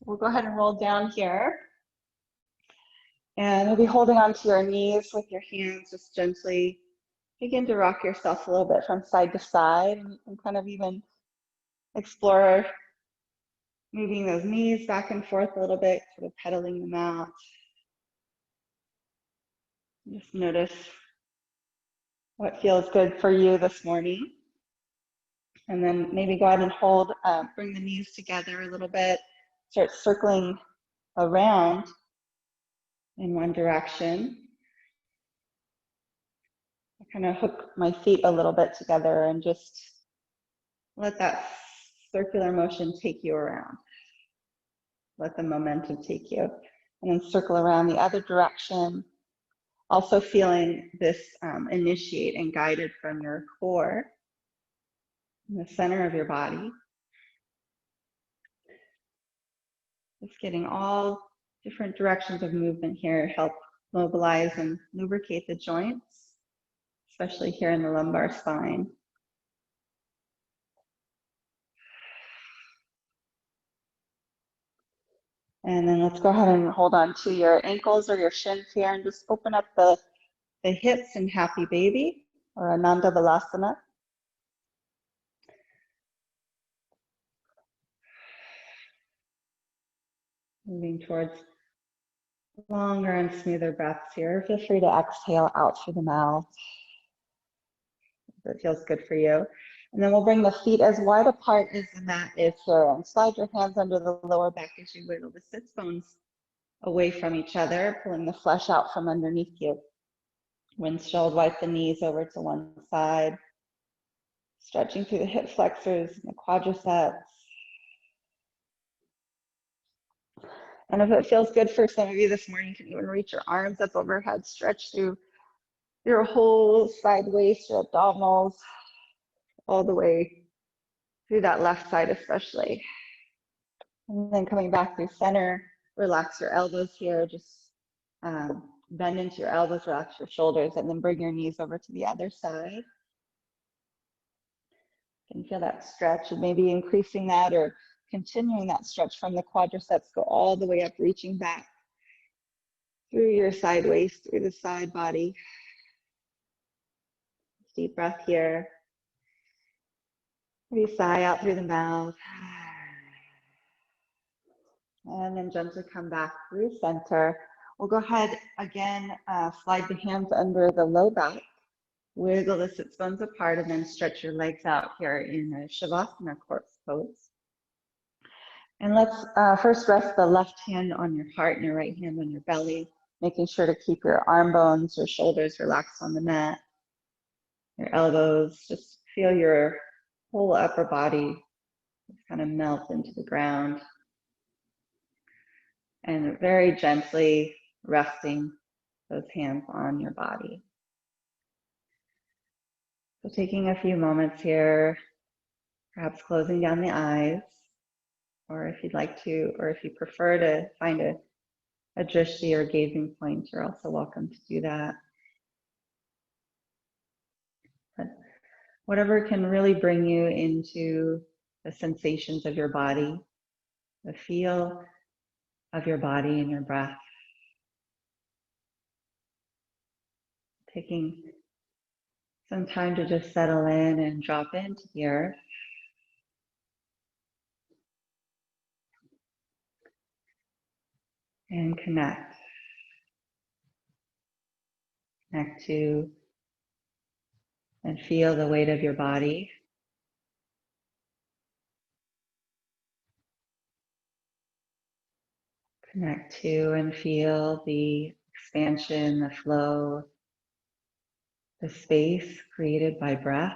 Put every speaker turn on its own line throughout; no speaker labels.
we'll go ahead and roll down here. And you'll be holding onto your knees with your hands, just gently begin to rock yourself a little bit from side to side, and you can kind of even explore moving those knees back and forth a little bit, sort of pedaling them out. Just notice what feels good for you this morning. And then maybe go ahead and hold, bring the knees together a little bit, start circling around in one direction. I kind of hook my feet a little bit together and just let that circular motion take you around. Let the momentum take you. And then circle around the other direction. Also feeling this initiate and guided from your core in the center of your body. Just getting all different directions of movement here help mobilize and lubricate the joints, especially here in the lumbar spine. And then let's go ahead and hold on to your ankles or your shins here and just open up the hips in Happy Baby or Ananda Balasana. Moving towards longer and smoother breaths here. Feel free to exhale out through the mouth if it feels good for you. And then we'll bring the feet as wide apart as the mat is here, and slide your hands under the lower back as you wiggle the sits bones away from each other, pulling the flesh out from underneath you. Windshield, wipe the knees over to one side, stretching through the hip flexors and the quadriceps. And if it feels good for some of you this morning, you can even reach your arms up overhead, stretch through your whole side waist, your abdominals, all the way through that left side especially. And then coming back through center, relax your elbows here, just bend into your elbows, relax your shoulders, and then bring your knees over to the other side. You can feel that stretch and maybe increasing that or continuing that stretch from the quadriceps, go all the way up, reaching back through your side waist, through the side body. Deep breath here. Maybe sigh out through the mouth. And then gently come back through center. We'll go ahead again, slide the hands under the low back, wiggle the sits bones apart, and then stretch your legs out here in a Shavasana corpse pose. And let's first rest the left hand on your heart and your right hand on your belly, making sure to keep your arm bones, your shoulders relaxed on the mat, your elbows. Just feel your whole upper body kind of melt into the ground. And very gently resting those hands on your body. So taking a few moments here, perhaps closing down the eyes, or if you'd like to, or if you prefer to find a drishti or gazing point, you're also welcome to do that. But whatever can really bring you into the sensations of your body, the feel of your body and your breath. Taking some time to just settle in and drop into the earth. And connect. Connect to and feel the weight of your body. Connect to and feel the expansion, the flow, the space created by breath.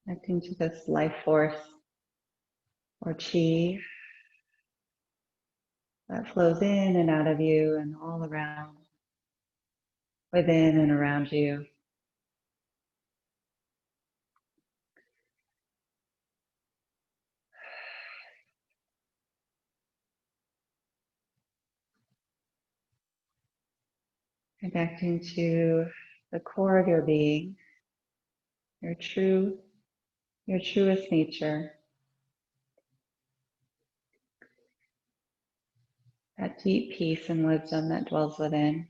Connecting to this life force or chi that flows in and out of you and all around, within and around you. Connecting to the core of your being, your truest nature, that deep peace and wisdom that dwells within.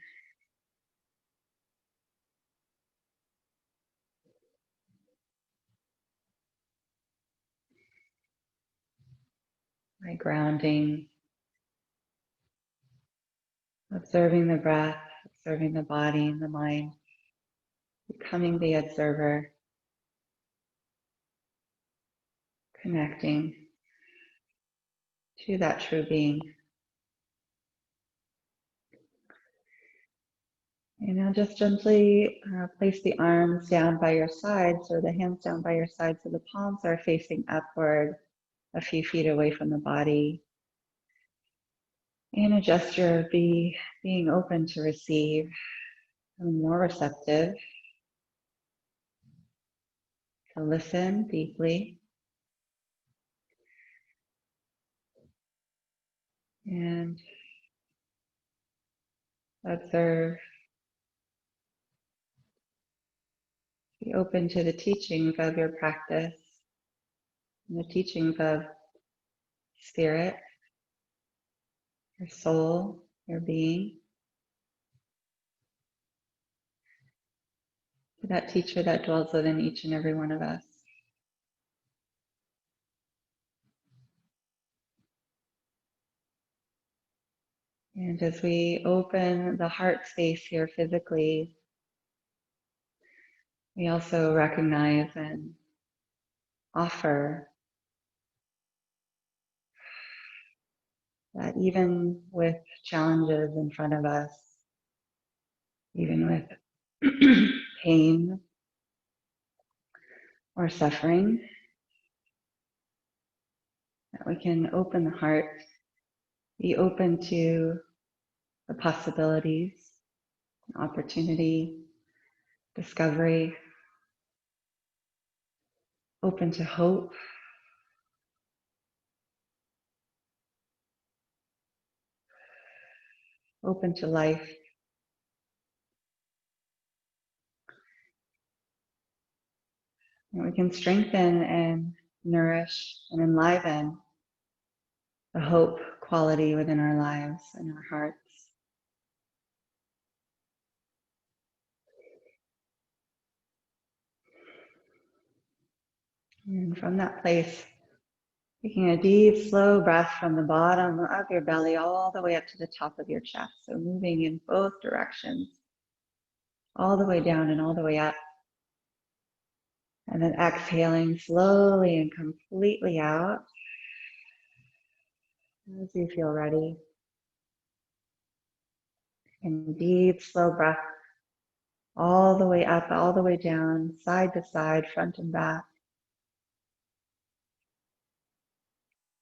By grounding, observing the breath, observing the body and the mind, becoming the observer, connecting to that true being. And now just gently place the arms down by your sides or the hands down by your sides so the palms are facing upward a few feet away from the body. And a gesture of being open to receive and more receptive, to listen deeply and observe, be open to the teachings of your practice and the teachings of spirit, your soul, your being, to that teacher that dwells within each and every one of us. And as we open the heart space here physically, we also recognize and offer that even with challenges in front of us, even with pain or suffering, that we can open the heart, be open to the possibilities, opportunity, discovery, open to hope, open to life. And we can strengthen and nourish and enliven the hope quality within our lives and our hearts. And from that place, taking a deep, slow breath from the bottom of your belly all the way up to the top of your chest. So moving in both directions, all the way down and all the way up. And then exhaling slowly and completely out as you feel ready. And deep, slow breath all the way up, all the way down, side to side, front and back.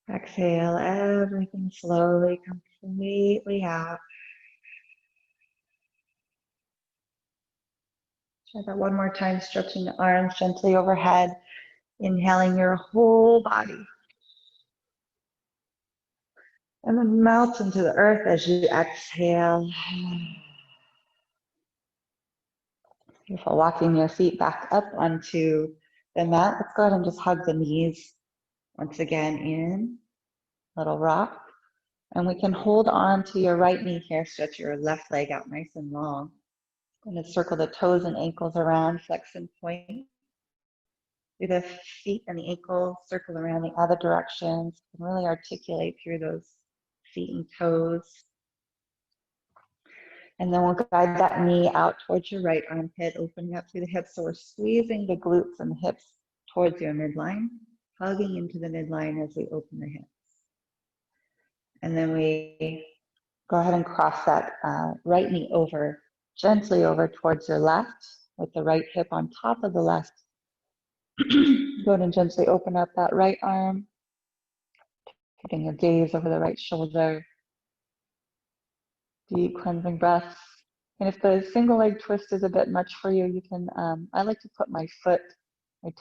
Exhale everything slowly, completely out. Try that one more time, stretching the arms gently overhead, inhaling your whole body. And then melt into the earth as you exhale. Beautiful. Walking your feet back up onto the mat. Let's go ahead and just hug the knees once again in. Little rock. And we can hold on to your right knee here. Stretch your left leg out nice and long. I'm going to circle the toes and ankles around, flex and point. Do the feet and the ankles circle around the other directions. And really articulate through those feet and toes. And then we'll guide that knee out towards your right armpit, opening up through the hips. So we're squeezing the glutes and the hips towards your midline, hugging into the midline as we open the hips. And then we go ahead and cross that right knee over, gently over towards your left, with the right hip on top of the left. Go ahead and gently open up that right arm, keeping your gaze over the right shoulder. Deep cleansing breaths. And if the single leg twist is a bit much for you, you can, I like to put my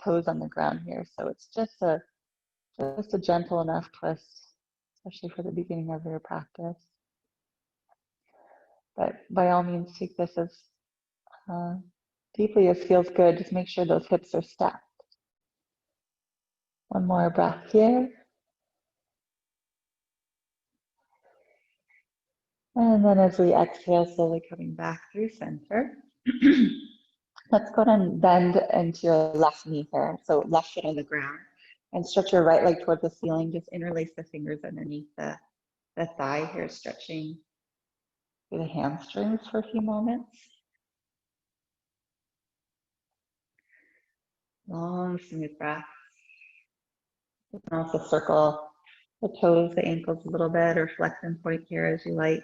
toes on the ground here. So it's just a gentle enough twist, especially for the beginning of your practice. But by all means, take this as deeply as feels good. Just make sure those hips are stacked. One more breath here. And then as we exhale, slowly coming back through center. Let's go ahead and bend into your left knee here. So left foot on the ground. And stretch your right leg towards the ceiling. Just interlace the fingers underneath the thigh here, stretching through the hamstrings for a few moments. Long, smooth breath. You can also circle the toes, the ankles a little bit, or flex and point here as you like.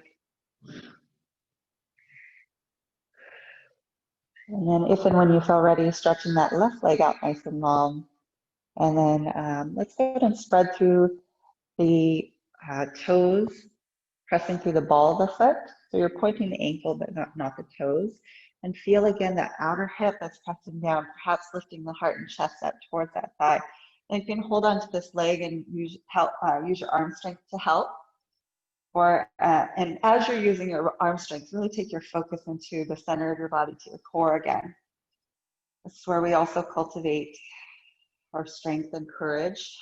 And then if and when you feel ready, stretching that left leg out nice and long. And then let's go ahead and spread through the toes, pressing through the ball of the foot. So you're pointing the ankle, but not the toes. And feel again that outer hip that's pressing down, perhaps lifting the heart and chest up towards that thigh. And you can hold on to this leg and use your arm strength to help. And as you're using your arm strength, really take your focus into the center of your body, to your core again. This is where we also cultivate our strength and courage.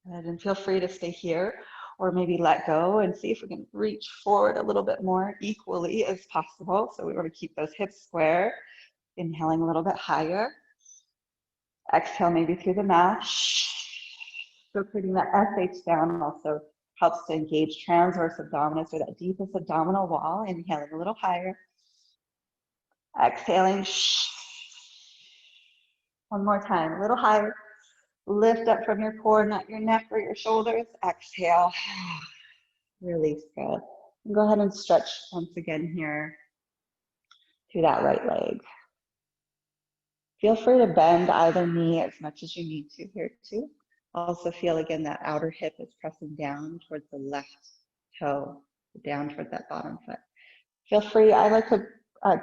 And feel free to stay here or maybe let go and see if we can reach forward a little bit more equally as possible. So we want to keep those hips square, inhaling a little bit higher. Exhale maybe through the mouth. So creating that SH down also helps to engage transverse abdominis, or that deepest abdominal wall. Inhaling a little higher. Exhaling. One more time, a little higher. Lift up from your core, not your neck or your shoulders. Exhale. Release, good. And go ahead and stretch once again here through that right leg. Feel free to bend either knee as much as you need to here too. Also feel again that outer hip is pressing down towards the left toe, down towards that bottom foot. Feel free, I like to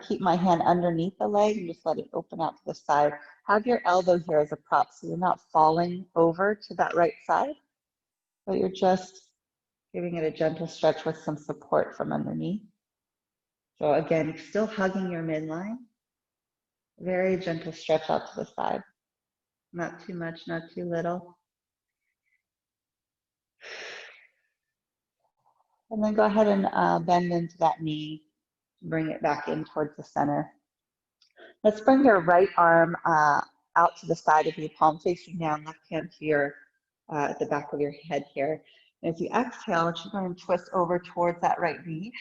keep my hand underneath the leg and just let it open out to the side. Have your elbow here as a prop so you're not falling over to that right side, but you're just giving it a gentle stretch with some support from underneath. So again, still hugging your midline. Very gentle stretch out to the side. Not too much, not too little. And then go ahead and bend into that knee. Bring it back in towards the center. Let's bring your right arm out to the side of you, palm facing down, left hand to your the back of your head here. And as you exhale, you're going to twist over towards that right knee,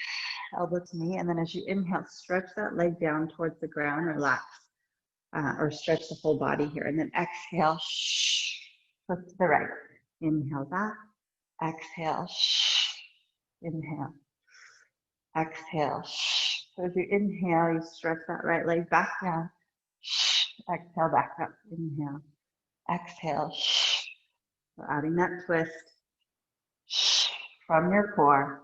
elbow to knee. And then as you inhale, stretch that leg down towards the ground, relax, or stretch the whole body here. And then exhale, twist to the right. Inhale back, exhale, inhale, exhale. So as you inhale, you stretch that right leg back down. Exhale, back up. Inhale, exhale. So adding that twist from your core.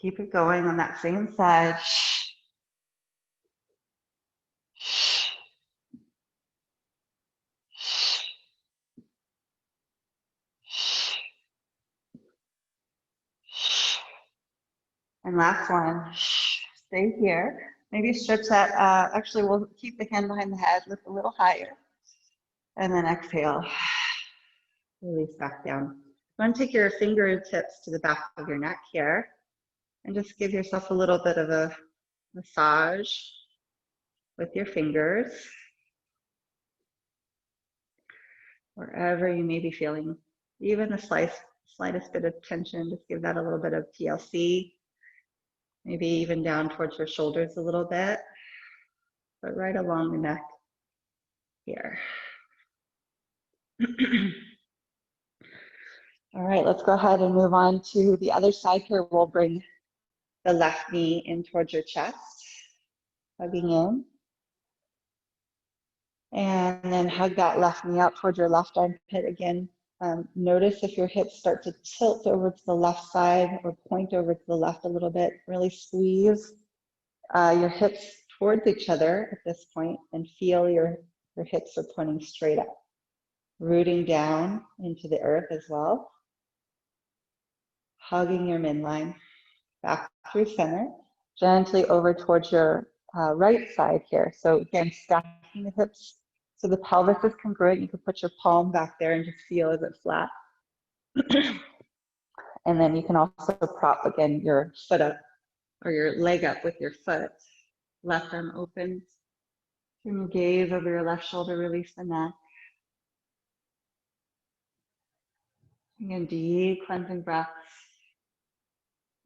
Keep it going on that same side. And last one. Stay here. Maybe stretch that. Actually, we'll keep the hand behind the head, lift a little higher. And then exhale. Release back down. You want to take your fingertips to the back of your neck here and just give yourself a little bit of a massage with your fingers wherever you may be feeling even the slightest bit of tension. Just give that a little bit of TLC, maybe even down towards your shoulders a little bit, but right along the neck here. All right, let's go ahead and move on to the other side here. We'll bring the left knee in towards your chest, hugging in. And then hug that left knee out towards your left armpit again. Notice if your hips start to tilt over to the left side or point over to the left a little bit. Really squeeze your hips towards each other at this point and feel your hips are pointing straight up. rooting down into the earth as well. Hugging your midline back through center, gently over towards your right side here. So again, stacking the hips so the pelvis is congruent. You can put your palm back there and just feel as it's flat. And then you can also prop again your foot up or your leg up with your foot. Left arm open. Turn your gaze over your left shoulder, release the neck. Again, deep cleansing breaths.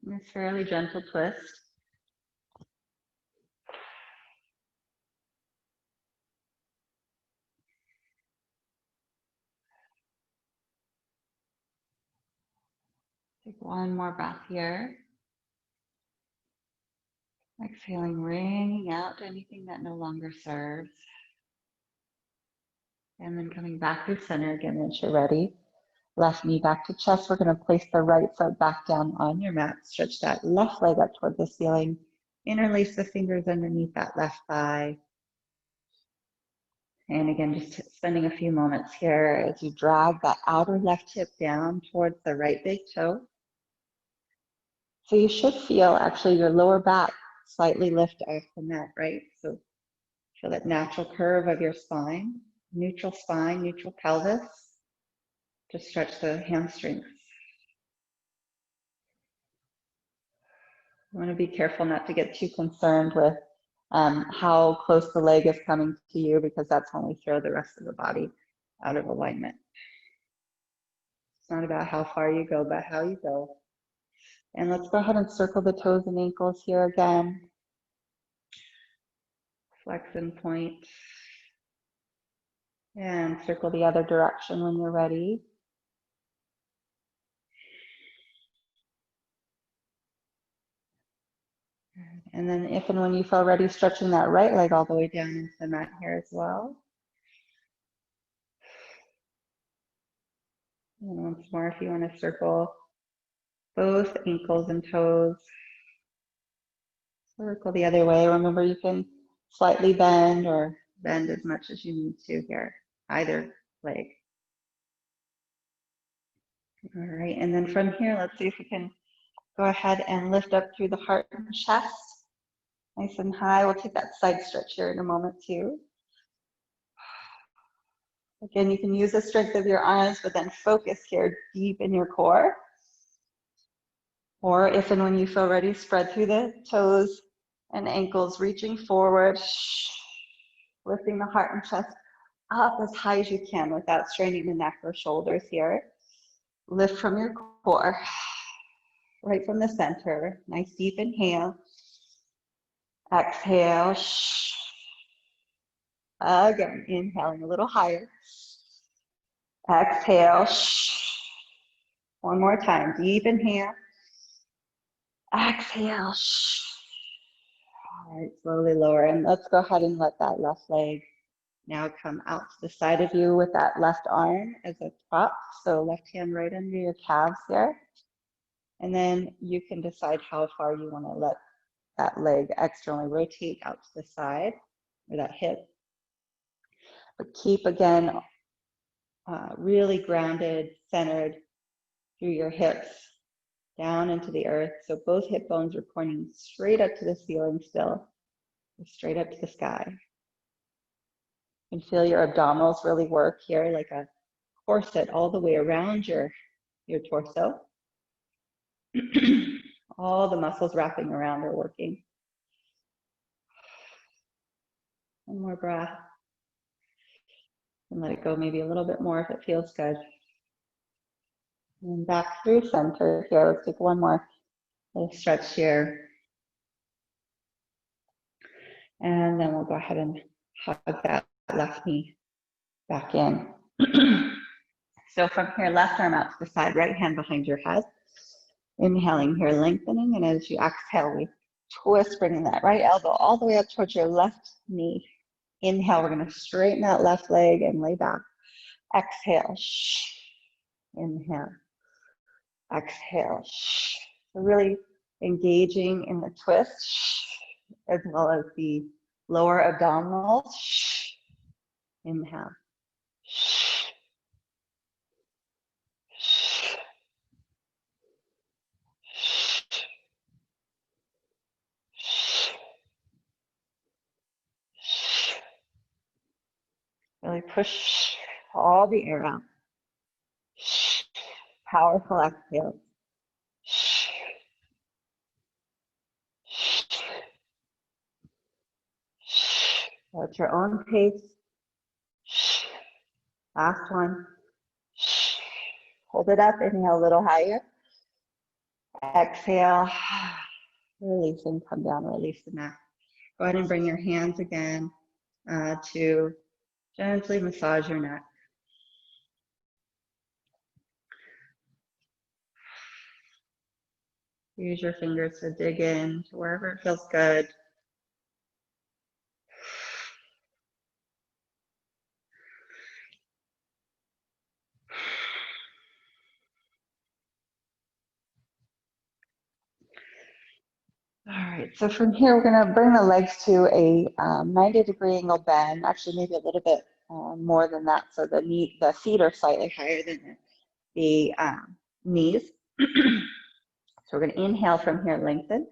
And this fairly gentle twist. Take one more breath here. Exhaling, wringing out anything that no longer serves. And then coming back to center again once you're ready. Left knee back to chest. We're going to place the right foot back down on your mat. Stretch that left leg up toward the ceiling. Interlace the fingers underneath that left thigh. And again, just spending a few moments here as you drag that outer left hip down towards the right big toe. So you should feel actually your lower back slightly lift off the mat, right? So feel that natural curve of your spine, neutral pelvis. To stretch the hamstrings. You want to be careful not to get too concerned with how close the leg is coming to you, because that's when we throw the rest of the body out of alignment. It's not about how far you go, but how you go. And let's go ahead and circle the toes and ankles here again. Flex and point. And circle the other direction when you're ready. And then if and when you feel ready, stretching that right leg all the way down into the mat here as well. And once more, if you want to circle both ankles and toes. Circle the other way. Remember, you can slightly bend or bend as much as you need to here, either leg. All right, and then from here, let's see if we can go ahead and lift up through the heart and chest. Nice and high. We'll take that side stretch here in a moment too. Again, you can use the strength of your arms, but then focus here deep in your core. Or if and when you feel ready, spread through the toes and ankles, reaching forward, lifting the heart and chest up as high as you can without straining the neck or shoulders here. Lift from your core, right from the center. Nice deep inhale. Exhale. Again, inhaling a little higher. Exhale. One more time. Deep inhale. Exhale. All right, slowly lower. And let's go ahead and let that left leg now come out to the side of you with that left arm as a prop. So left hand right under your calves there. And then you can decide how far you want to let that leg externally rotate out to the side, or that hip. But keep, again, really grounded, centered through your hips, down into the earth. So both hip bones are pointing straight up to the ceiling still, straight up to the sky. You can feel your abdominals really work here like a corset all the way around your torso. All the muscles wrapping around are working. One more breath. And let it go maybe a little bit more if it feels good. And back through center here. Let's take one more little stretch here. And then we'll go ahead and hug that left knee back in. So from here, left arm out to the side, right hand behind your head. Inhaling here, lengthening. And as you exhale, we twist, bringing that right elbow all the way up towards your left knee. Inhale, we're going to straighten that left leg and lay back. Exhale. Inhale. Exhale. So really engaging in the twist as well as the lower abdominals. Inhale. Really push all the air out. Powerful exhale. Go at your own pace. Last one. Hold it up. Inhale a little higher. Exhale. Release and come down. Release the neck. Go ahead and bring your hands again to gently massage your neck. Use your fingers to dig in to wherever it feels good. All right, so from here, we're going to bring the legs to a 90-degree angle bend, actually maybe a little bit more than that, so the feet are slightly higher than the knees. So we're going to inhale from here, lengthen.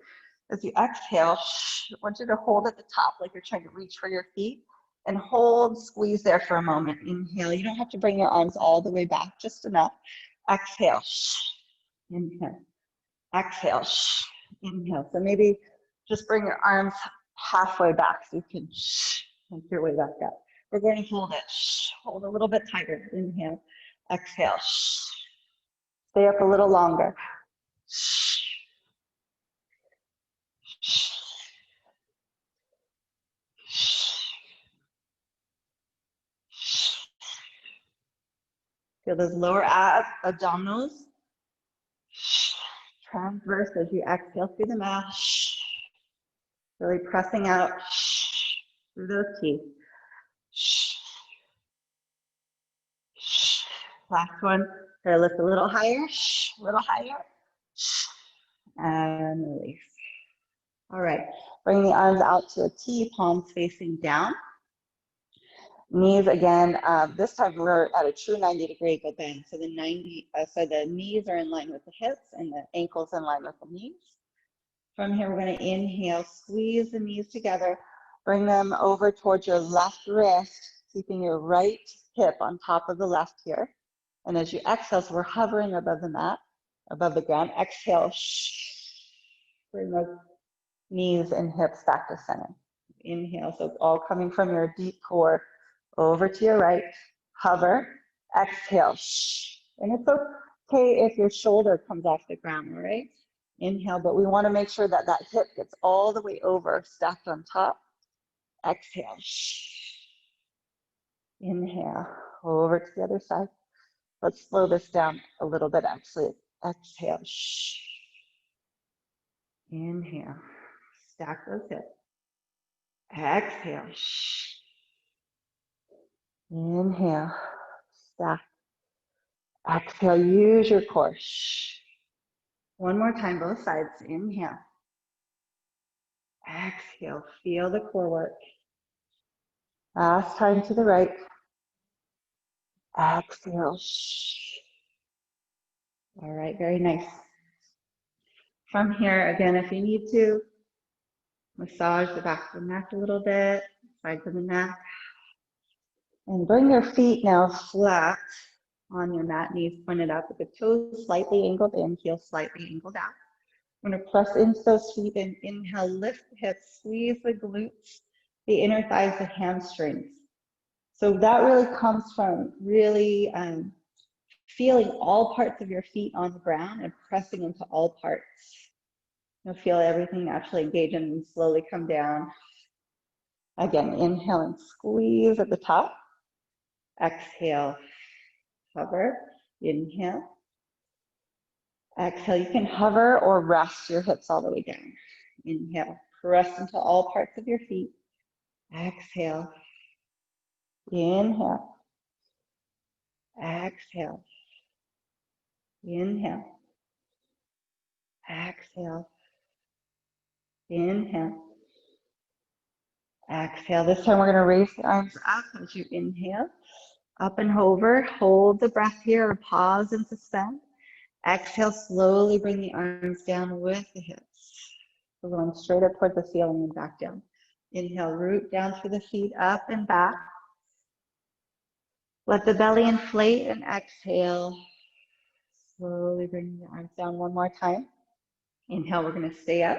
As you exhale, I want you to hold at the top like you're trying to reach for your feet, and hold, squeeze there for a moment. Inhale. You don't have to bring your arms all the way back, just enough. Exhale. Inhale. Exhale. Inhale. So maybe just bring your arms halfway back so you can make your way back up. We're going to hold it. Hold a little bit tighter. Inhale. Exhale. Stay up a little longer. Feel those lower abdominals transverse as you exhale through the mouth. Really pressing out through those teeth. Last one. Try to lift a little higher, and release. All right. Bring the arms out to a T, palms facing down. Knees again. This time we're at a true 90-degree angle bend. So the knees are in line with the hips and the ankles in line with the knees. From here, we're going to inhale, squeeze the knees together, bring them over towards your left wrist, keeping your right hip on top of the left here. And as you exhale, so we're hovering above the mat, above the ground. Exhale, bring those knees and hips back to center. Inhale, so it's all coming from your deep core over to your right. Hover, exhale, and it's okay if your shoulder comes off the ground, all right? Inhale, but we want to make sure that that hip gets all the way over, stacked on top. Exhale. Inhale, over to the other side. Let's slow this down a little bit, actually. Exhale. Inhale. Stack those hips. Exhale. Inhale. Stack. Exhale. Use your core. One more time, both sides. Inhale. Exhale. Feel the core work. Last time to the right. Exhale. All right, very nice. From here, again, if you need to, massage the back of the neck a little bit, sides of the neck. And bring your feet now flat on your mat, knees pointed up with the toes slightly angled in, heels slightly angled out. I'm going to press into those feet and inhale, lift the hips, squeeze the glutes, the inner thighs, the hamstrings. So that really comes from really feeling all parts of your feet on the ground and pressing into all parts. You'll feel everything naturally engage and slowly come down. Again, inhale and squeeze at the top. Exhale, hover, inhale. Exhale, you can hover or rest your hips all the way down. Inhale, press into all parts of your feet. Exhale, inhale. Exhale, inhale. Exhale, inhale. Exhale. This time we're going to raise the arms up as you inhale. Up and over. Hold the breath here or pause and suspend. Exhale, slowly bring the arms down with the hips. We're going straight up toward the ceiling and back down. Inhale, root down through the feet, up and back. Let the belly inflate and exhale. Slowly bring the arms down one more time. Inhale, we're going to stay up.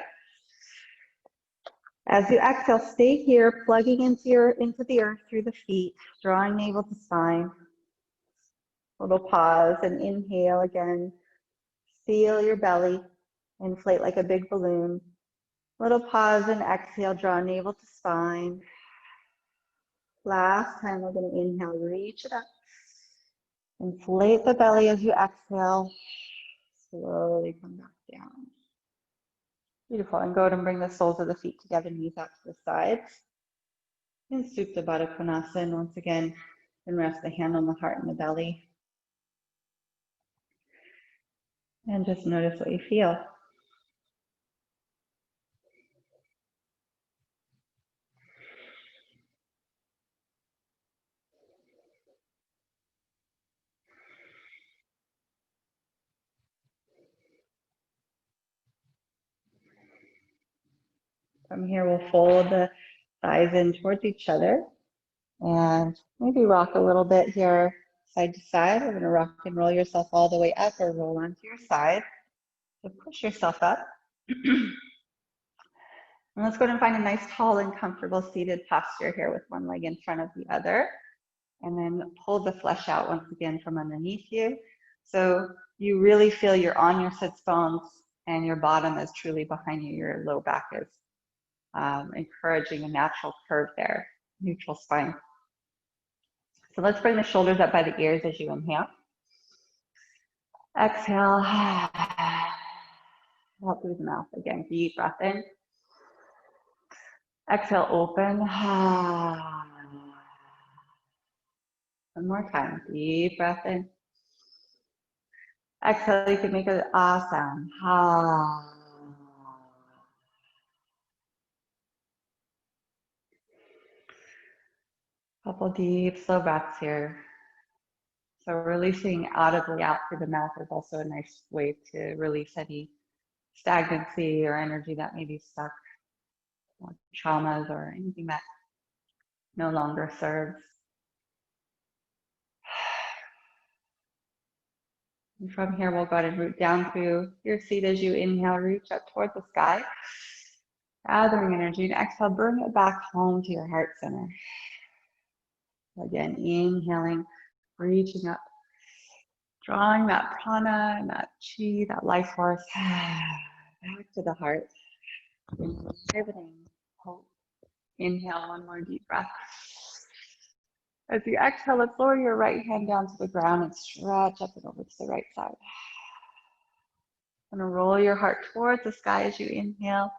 As you exhale, stay here, plugging into the earth through the feet, drawing navel to spine. Little pause and inhale again. Feel your belly inflate like a big balloon. Little pause and exhale, draw navel to spine. Last time, we're going to inhale, reach it up. Inflate the belly as you exhale. Slowly come back down. Beautiful. And go ahead and bring the soles of the feet together, knees out to the sides. And Supta Baddha Konasana. Once again, and rest the hand on the heart and the belly. And just notice what you feel. From here, we'll fold the thighs in towards each other and maybe rock a little bit here side to side. We're going to rock and roll yourself all the way up or roll onto your side. So push yourself up. And let's go ahead and find a nice tall and comfortable seated posture here with one leg in front of the other. And then pull the flesh out once again from underneath you. So you really feel you're on your sits bones and your bottom is truly behind you. Your low back is encouraging a natural curve there, neutral spine. So let's bring the shoulders up by the ears as you inhale. Exhale. Out through the mouth again. Deep breath in. Exhale, open. One more time. Deep breath in. Exhale, you can make an ah sound. Couple deep, slow breaths here. So releasing audibly out through the mouth is also a nice way to release any stagnancy or energy that may be stuck, or traumas or anything that no longer serves. And from here, we'll go ahead and root down through your seat as you inhale, reach up toward the sky, gathering energy, and exhale, bring it back home to your heart center. Again, inhaling, reaching up, drawing that prana and that chi, that life force, back to the heart. Enlivening, hope. Inhale, one more deep breath. As you exhale, let's lower your right hand down to the ground and stretch up and over to the right side. And roll your heart towards the sky as you inhale.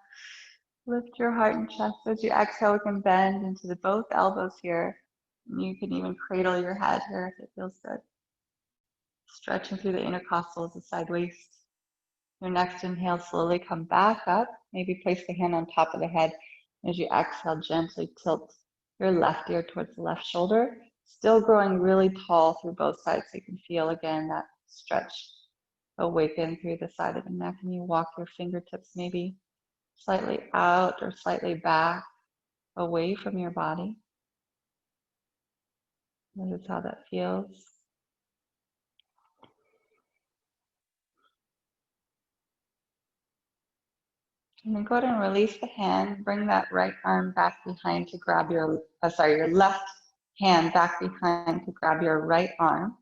Lift your heart and chest as you exhale. We can bend into the both elbows here. And you can even cradle your head here if it feels good. Stretching through the intercostals, the side waist. Your next inhale, slowly come back up. Maybe place the hand on top of the head. As you exhale, gently tilt your left ear towards the left shoulder. Still growing really tall through both sides. So you can feel again that stretch awaken through the side of the neck. And you walk your fingertips maybe slightly out or slightly back, away from your body. Notice how that feels. And then go ahead and release the hand. Bring that right arm back behind to grab your left hand back behind to grab your right arm.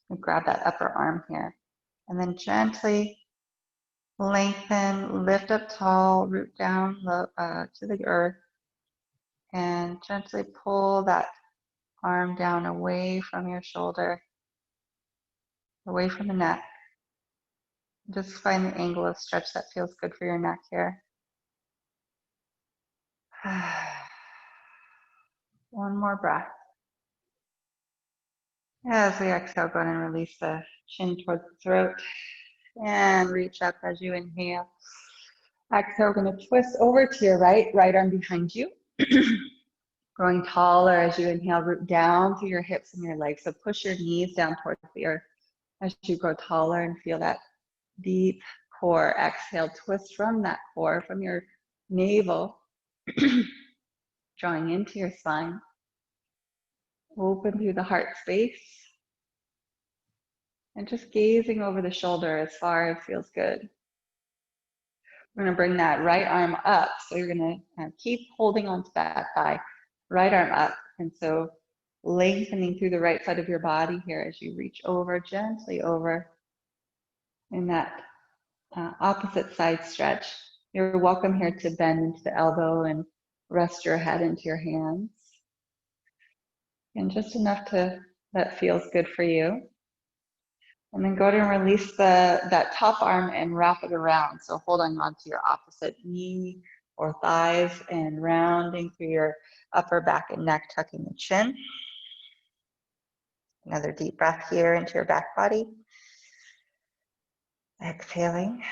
And grab that upper arm here. And then gently lengthen, lift up tall, root down low, to the earth. And gently pull that arm down away from your shoulder, away from the neck. Just find the angle of stretch that feels good for your neck here. One more breath. As we exhale, go ahead and release the chin towards the throat and reach up as you inhale. Exhale, we're going to twist over to your right arm behind you. Growing taller as you inhale, root down through your hips and your legs. So push your knees down towards the earth as you grow taller and feel that deep core. Exhale, twist from that core, from your navel, drawing into your spine. Open through the heart space. And just gazing over the shoulder as far as feels good. We're going to bring that right arm up. So you're going to keep holding on to that thigh. Right arm up. And so lengthening through the right side of your body here as you reach over, gently over in that opposite side stretch. You're welcome here to bend into the elbow and rest your head into your hands. And just enough that feels good for you. And then go ahead and release that top arm and wrap it around. So holding on to your opposite knee or thighs and rounding through your upper back and neck, tucking the chin. Another deep breath here into your back body. Exhaling.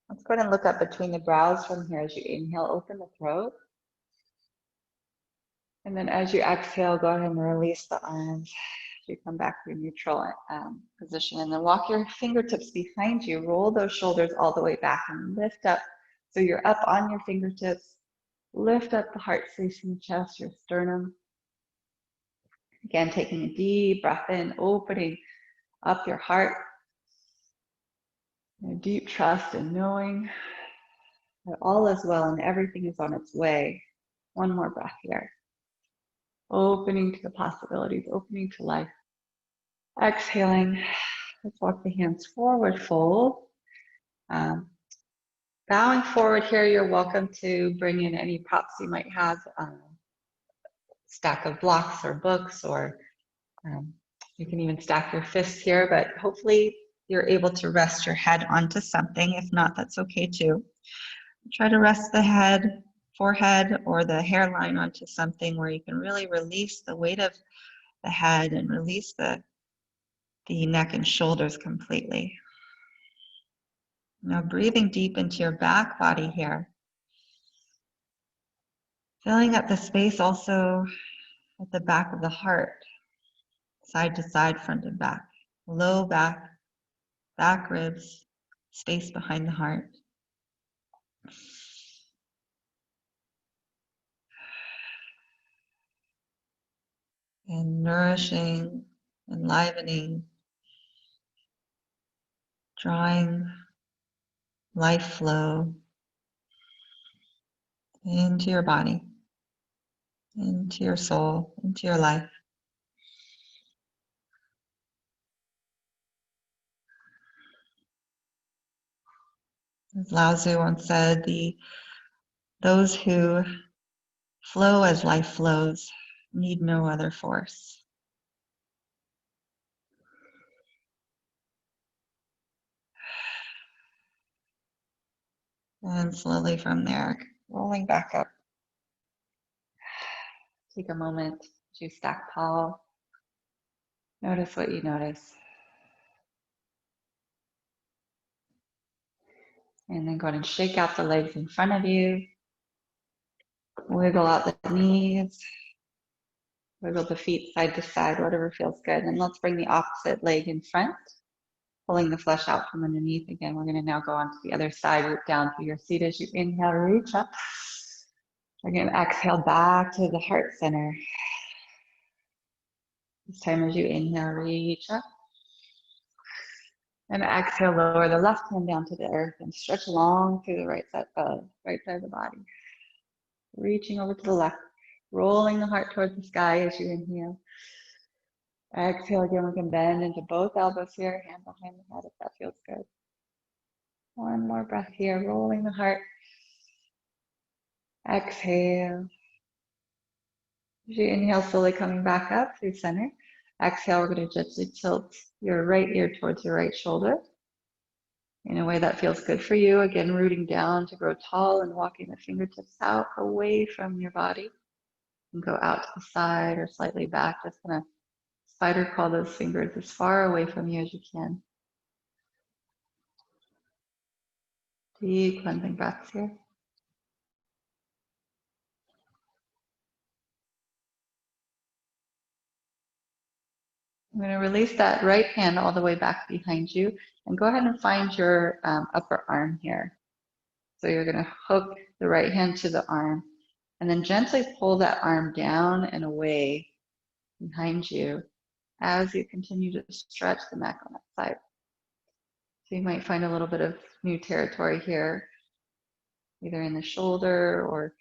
Let's go ahead and look up between the brows from here as you inhale, open the throat. And then as you exhale, go ahead and release the arms. You come back to your neutral position, and then walk your fingertips behind you. Roll those shoulders all the way back and lift up. So you're up on your fingertips. Lift up the heart space in the chest, your sternum. Again, taking a deep breath in, opening up your heart. A deep trust and knowing that all is well and everything is on its way. One more breath here. Opening to the possibilities, opening to life. Exhaling. Let's walk the hands forward, fold. Bowing forward here, you're welcome to bring in any props you might have, stack of blocks or books, or you can even stack your fists here, but hopefully you're able to rest your head onto something. If not, that's okay too. Try to rest the head, forehead, or the hairline onto something where you can really release the weight of the head and release the neck and shoulders completely. Now breathing deep into your back body here. Filling up the space also at the back of the heart, side to side, front and back. Low back, back ribs, space behind the heart. And nourishing, enlivening, drawing life flow into your body, into your soul, into your life. As Lao Tzu once said, those who flow as life flows need no other force. And slowly from there, rolling back up. Take a moment to stack tall. Notice what you notice. And then go ahead and shake out the legs in front of you. Wiggle out the knees. Wiggle the feet side to side, whatever feels good. And let's bring the opposite leg in front, pulling the flesh out from underneath. Again, we're going to now go on to the other side, root down through your seat as you inhale, reach up. Again, exhale back to the heart center. This time as you inhale, reach up. And exhale, lower the left hand down to the earth and stretch long through the right side of the body. Reaching over to the left, rolling the heart towards the sky as you inhale. Exhale again, we can bend into both elbows here, hand behind the head if that feels good. One more breath here, rolling the heart. Exhale. As you inhale, slowly coming back up through center. Exhale, we're going to gently tilt your right ear towards your right shoulder in a way that feels good for you. Again, rooting down to grow tall and walking the fingertips out away from your body. And go out to the side or slightly back. Just kind of spider crawl those fingers as far away from you as you can. Deep cleansing breaths here. I'm going to release that right hand all the way back behind you and go ahead and find your upper arm here. So you're going to hook the right hand to the arm And then gently pull that arm down and away behind you as you continue to stretch the neck on that side. So you might find a little bit of new territory here, either in the shoulder or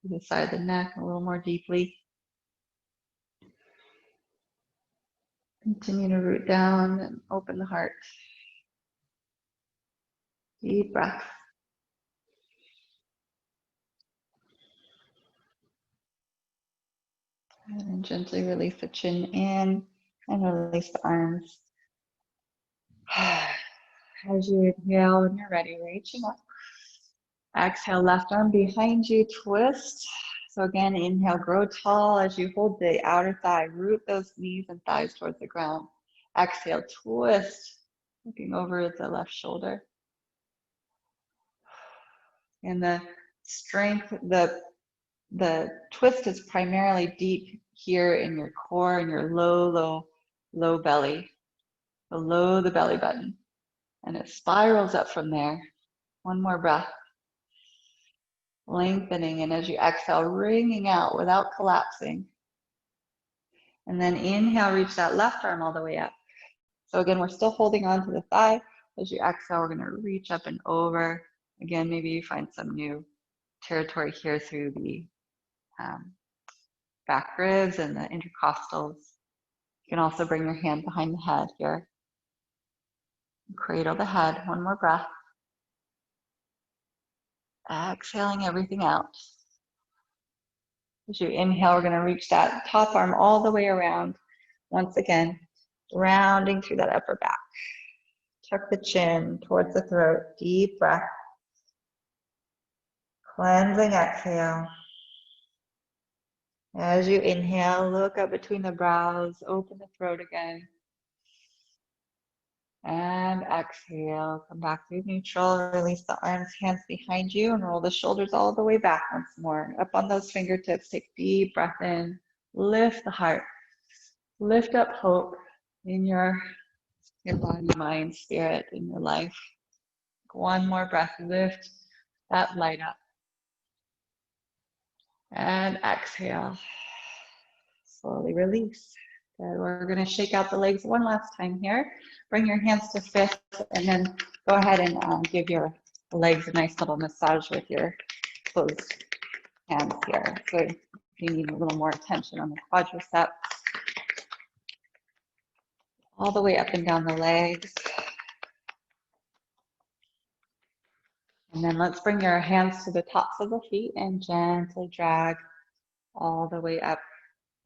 the side of the neck a little more deeply. Continue to root down and open the heart. Deep breath. And then gently release the chin in and release the arms. As you inhale, when you're ready, reaching up. Exhale, left arm behind you, twist. So again, inhale, grow tall as you hold the outer thigh. Root those knees and thighs towards the ground. Exhale, twist, looking over the left shoulder. And the strength, the twist is primarily deep here in your core and your low belly, below the belly button. And it spirals up from there. One more breath. Lengthening, and as you exhale, wringing out without collapsing. And then inhale, reach that left arm all the way up. So again, we're still holding on to the thigh. As you exhale, we're going to reach up and over. Again, maybe you find some new territory here through the back ribs and the intercostals. You can also bring your hand behind the head here. Cradle the head. One more breath. Exhaling everything out. As you inhale, we're going to reach that top arm all the way around. Once again, rounding through that upper back. Tuck the chin towards the throat. Deep breath. Cleansing exhale. As you inhale, look up between the brows. Open the throat again. And exhale. Come back to neutral. Release the arms, hands behind you, and roll the shoulders all the way back once more. Up on those fingertips. Take a deep breath in. Lift the heart. Lift up hope in your body, mind, spirit, in your life. One more breath. Lift that light up. And exhale. Slowly release. Good. We're going to shake out the legs one last time here. Bring your hands to fists, and then go ahead and give your legs a nice little massage with your closed hands here. So if you need a little more attention on the quadriceps, all the way up and down the legs. And then let's bring your hands to the tops of the feet and gently drag all the way up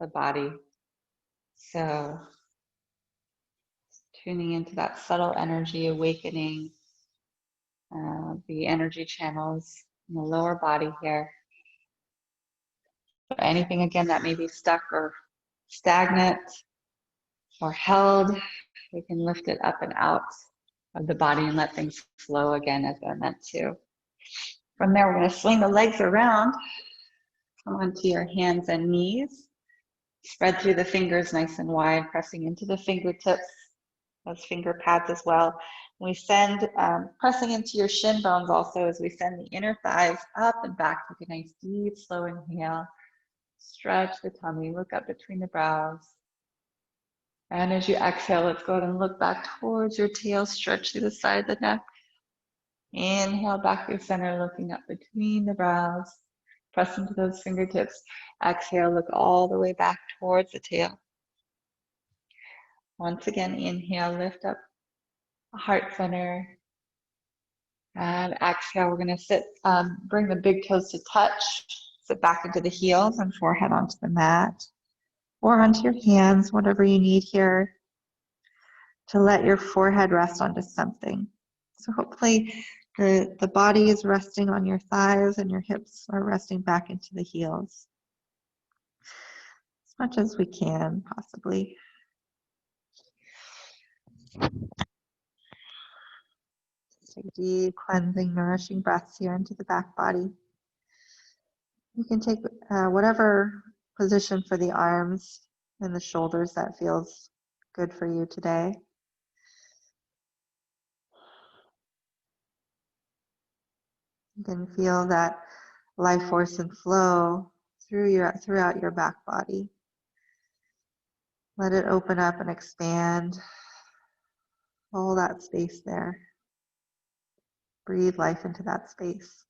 the body. So tuning into that subtle energy, awakening the energy channels in the lower body here. So anything again that may be stuck or stagnant or held, we can lift it up and out of the body and let things flow again as they're meant to. From there, we're going to swing the legs around. Come onto your hands and knees. Spread through the fingers nice and wide, pressing into the fingertips, those finger pads as well. We send, pressing into your shin bones also as we send the inner thighs up and back. Take a nice deep, slow inhale. Stretch the tummy, look up between the brows. And as you exhale, let's go ahead and look back towards your tail, stretch through the side of the neck. Inhale back through center, looking up between the brows. Press into those fingertips. Exhale, look all the way back towards the tail. Once again, inhale, lift up the heart center. And exhale, we're going to sit, bring the big toes to touch. Sit back into the heels and forehead onto the mat. Or onto your hands, whatever you need here to let your forehead rest onto something. So hopefully the body is resting on your thighs and your hips are resting back into the heels. As much as we can, possibly. Take deep, cleansing, nourishing breaths here into the back body. You can take whatever position for the arms and the shoulders that feels good for you today. You can feel that life force and flow throughout your back body. Let it open up and expand. Hold that space there. Breathe life into that space.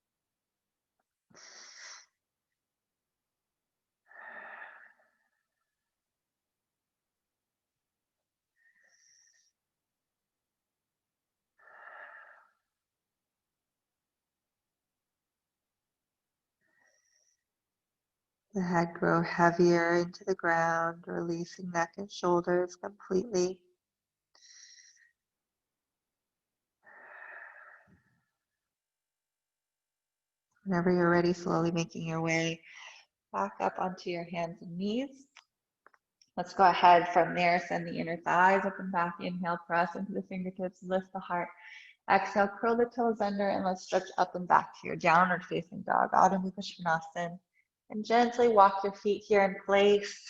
The head grow heavier into the ground, releasing neck and shoulders completely. Whenever you're ready, slowly making your way back up onto your hands and knees. Let's go ahead from there, send the inner thighs up and back. Inhale, press into the fingertips, lift the heart. Exhale, curl the toes under, and let's stretch up and back to your downward facing dog, Adho Mukha Svanasana. And gently walk your feet here in place,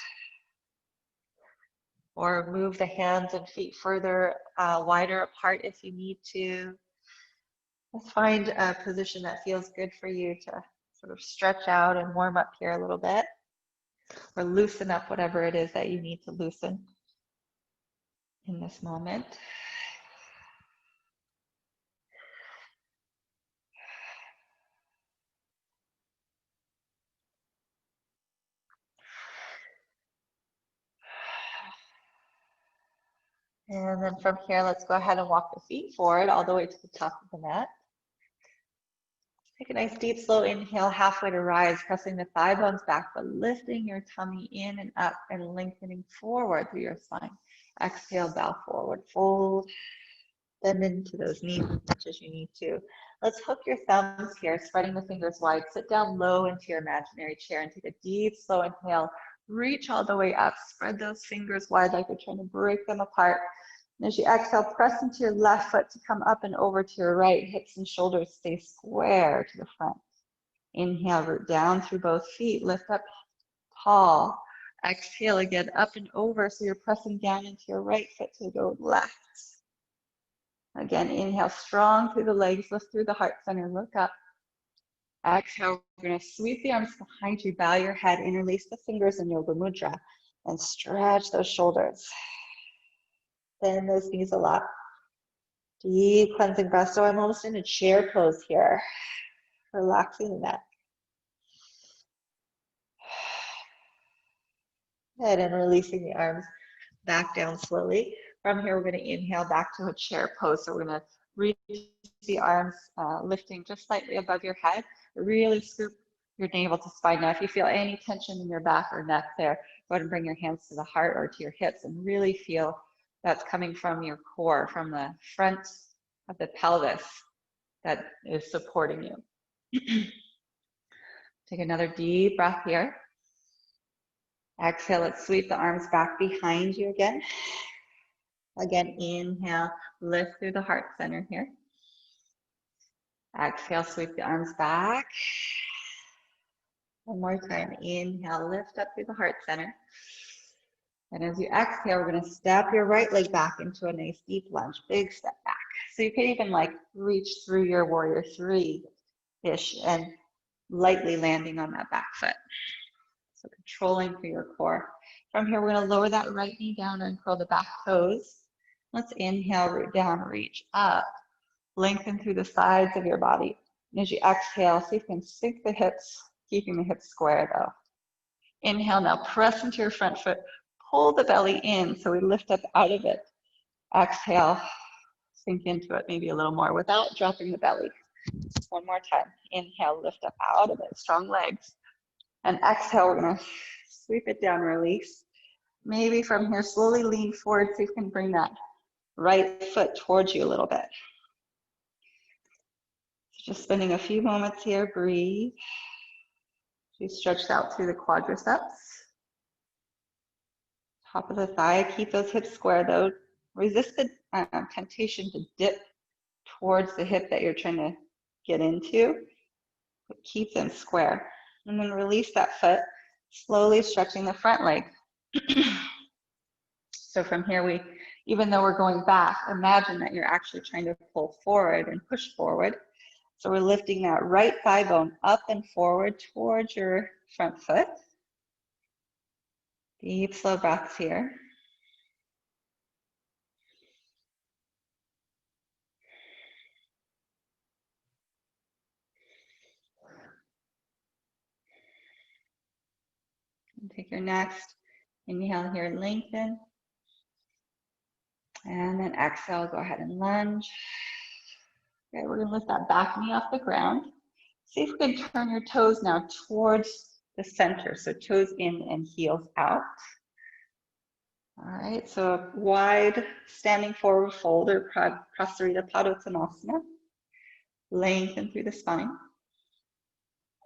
or move the hands and feet further wider apart if you need to. Let's find a position that feels good for you to sort of stretch out and warm up here a little bit, or loosen up whatever it is that you need to loosen in this moment. And then from here, let's go ahead and walk the feet forward all the way to the top of the mat. Take a nice deep, slow inhale, halfway to rise, pressing the thigh bones back, but lifting your tummy in and up and lengthening forward through your spine. Exhale, bow forward, fold, bend into those knees as much as you need to. Let's hook your thumbs here, spreading the fingers wide. Sit down low into your imaginary chair and take a deep, slow inhale. Reach all the way up, spread those fingers wide like you're trying to break them apart. And as you exhale, press into your left foot to come up and over to your right. Hips and shoulders stay square to the front. Inhale, root down through both feet. Lift up tall. Exhale again, up and over. So you're pressing down into your right foot to go left. Again, inhale, strong through the legs. Lift through the heart center. Look up. Exhale, we're going to sweep the arms behind you. Bow your head. Interlace the fingers in Yoga Mudra. And stretch those shoulders. Bend those knees a lot. Deep cleansing breath. So I'm almost in a chair pose here. Relaxing the neck. Good, and releasing the arms back down slowly. From here, we're going to inhale back to a chair pose. So we're going to reach the arms, lifting just slightly above your head. Really scoop your navel to spine. Now, if you feel any tension in your back or neck there, go ahead and bring your hands to the heart or to your hips and really feel that's coming from your core, from the front of the pelvis that is supporting you. Take another deep breath here. Exhale, let's sweep the arms back behind you again. Again, inhale, lift through the heart center here. Exhale, sweep the arms back. One more time, inhale, lift up through the heart center. And as you exhale, we're going to step your right leg back into a nice deep lunge, big step back. So you could even like reach through your warrior three-ish and lightly landing on that back foot. So controlling through your core. From here, we're going to lower that right knee down and curl the back toes. Let's inhale, root down, reach up. Lengthen through the sides of your body. And as you exhale, see if you can sink the hips, keeping the hips square though. Inhale, now press into your front foot. Pull the belly in so we lift up out of it. Exhale, sink into it maybe a little more without dropping the belly. One more time. Inhale, lift up out of it. Strong legs. And exhale, we're going to sweep it down, release. Maybe from here, slowly lean forward, see if you can bring that right foot towards you a little bit. So just spending a few moments here, breathe. She's stretched out through the quadriceps. Top of the thigh, keep those hips square though. Resist the temptation to dip towards the hip that you're trying to get into, but keep them square. And then release that foot, slowly stretching the front leg. So from here, even though we're going back, imagine that you're actually trying to pull forward and push forward. So we're lifting that right thigh bone up and forward towards your front foot. Deep, slow breaths here. And take your next inhale here, lengthen. And then exhale, go ahead and lunge. Okay, we're gonna lift that back knee off the ground. See if you can turn your toes now towards the center. So toes in and heels out. All right, so wide standing forward fold or Prasarita Padottanasana. Lengthen through the spine.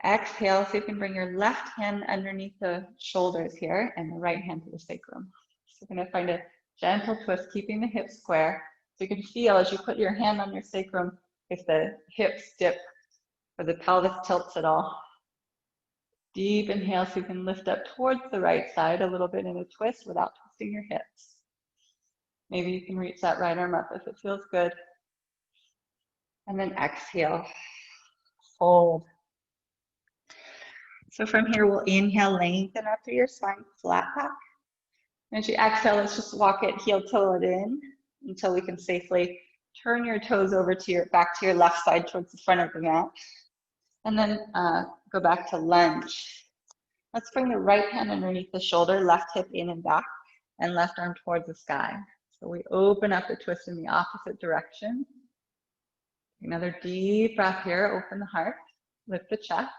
Exhale, so you can bring your left hand underneath the shoulders here and the right hand to the sacrum. So you're gonna find a gentle twist, keeping the hips square. So you can feel as you put your hand on your sacrum, if the hips dip or the pelvis tilts at all. Deep inhale, so you can lift up towards the right side a little bit in a twist without twisting your hips. Maybe you can reach that right arm up if it feels good. And then exhale, fold. So from here, we'll inhale, lengthen up through your spine, flat back. And as you exhale, let's just walk it, heel toe it in until we can safely turn your toes over to your back to your left side towards the front of the mat. And then go back to lunge. Let's bring the right hand underneath the shoulder, left hip in and back, and left arm towards the sky. So we open up the twist in the opposite direction. Another deep breath here, open the heart, lift the chest.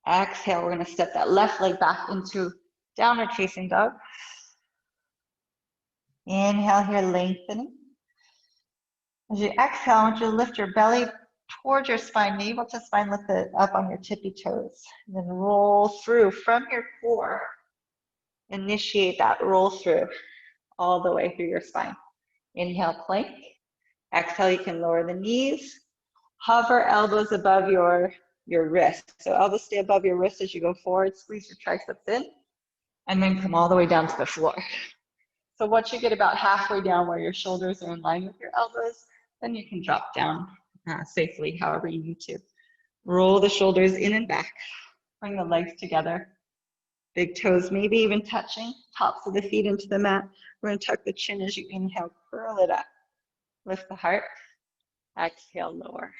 Exhale, we're gonna step that left leg back into downward facing dog. Inhale here, lengthening. As you exhale, I want you to lift your belly towards your spine, navel to spine, lift it up on your tippy toes. And then roll through from your core. Initiate that roll through all the way through your spine. Inhale, plank. Exhale, you can lower the knees. Hover elbows above your wrist. So elbows stay above your wrist as you go forward. Squeeze your triceps in. And then come all the way down to the floor. So once you get about halfway down where your shoulders are in line with your elbows, then you can drop down safely, however you need to. Roll the shoulders in and back. Bring the legs together. Big toes maybe even touching, tops of the feet into the mat. We're going to tuck the chin as you inhale, curl it up. Lift the heart. Exhale, lower.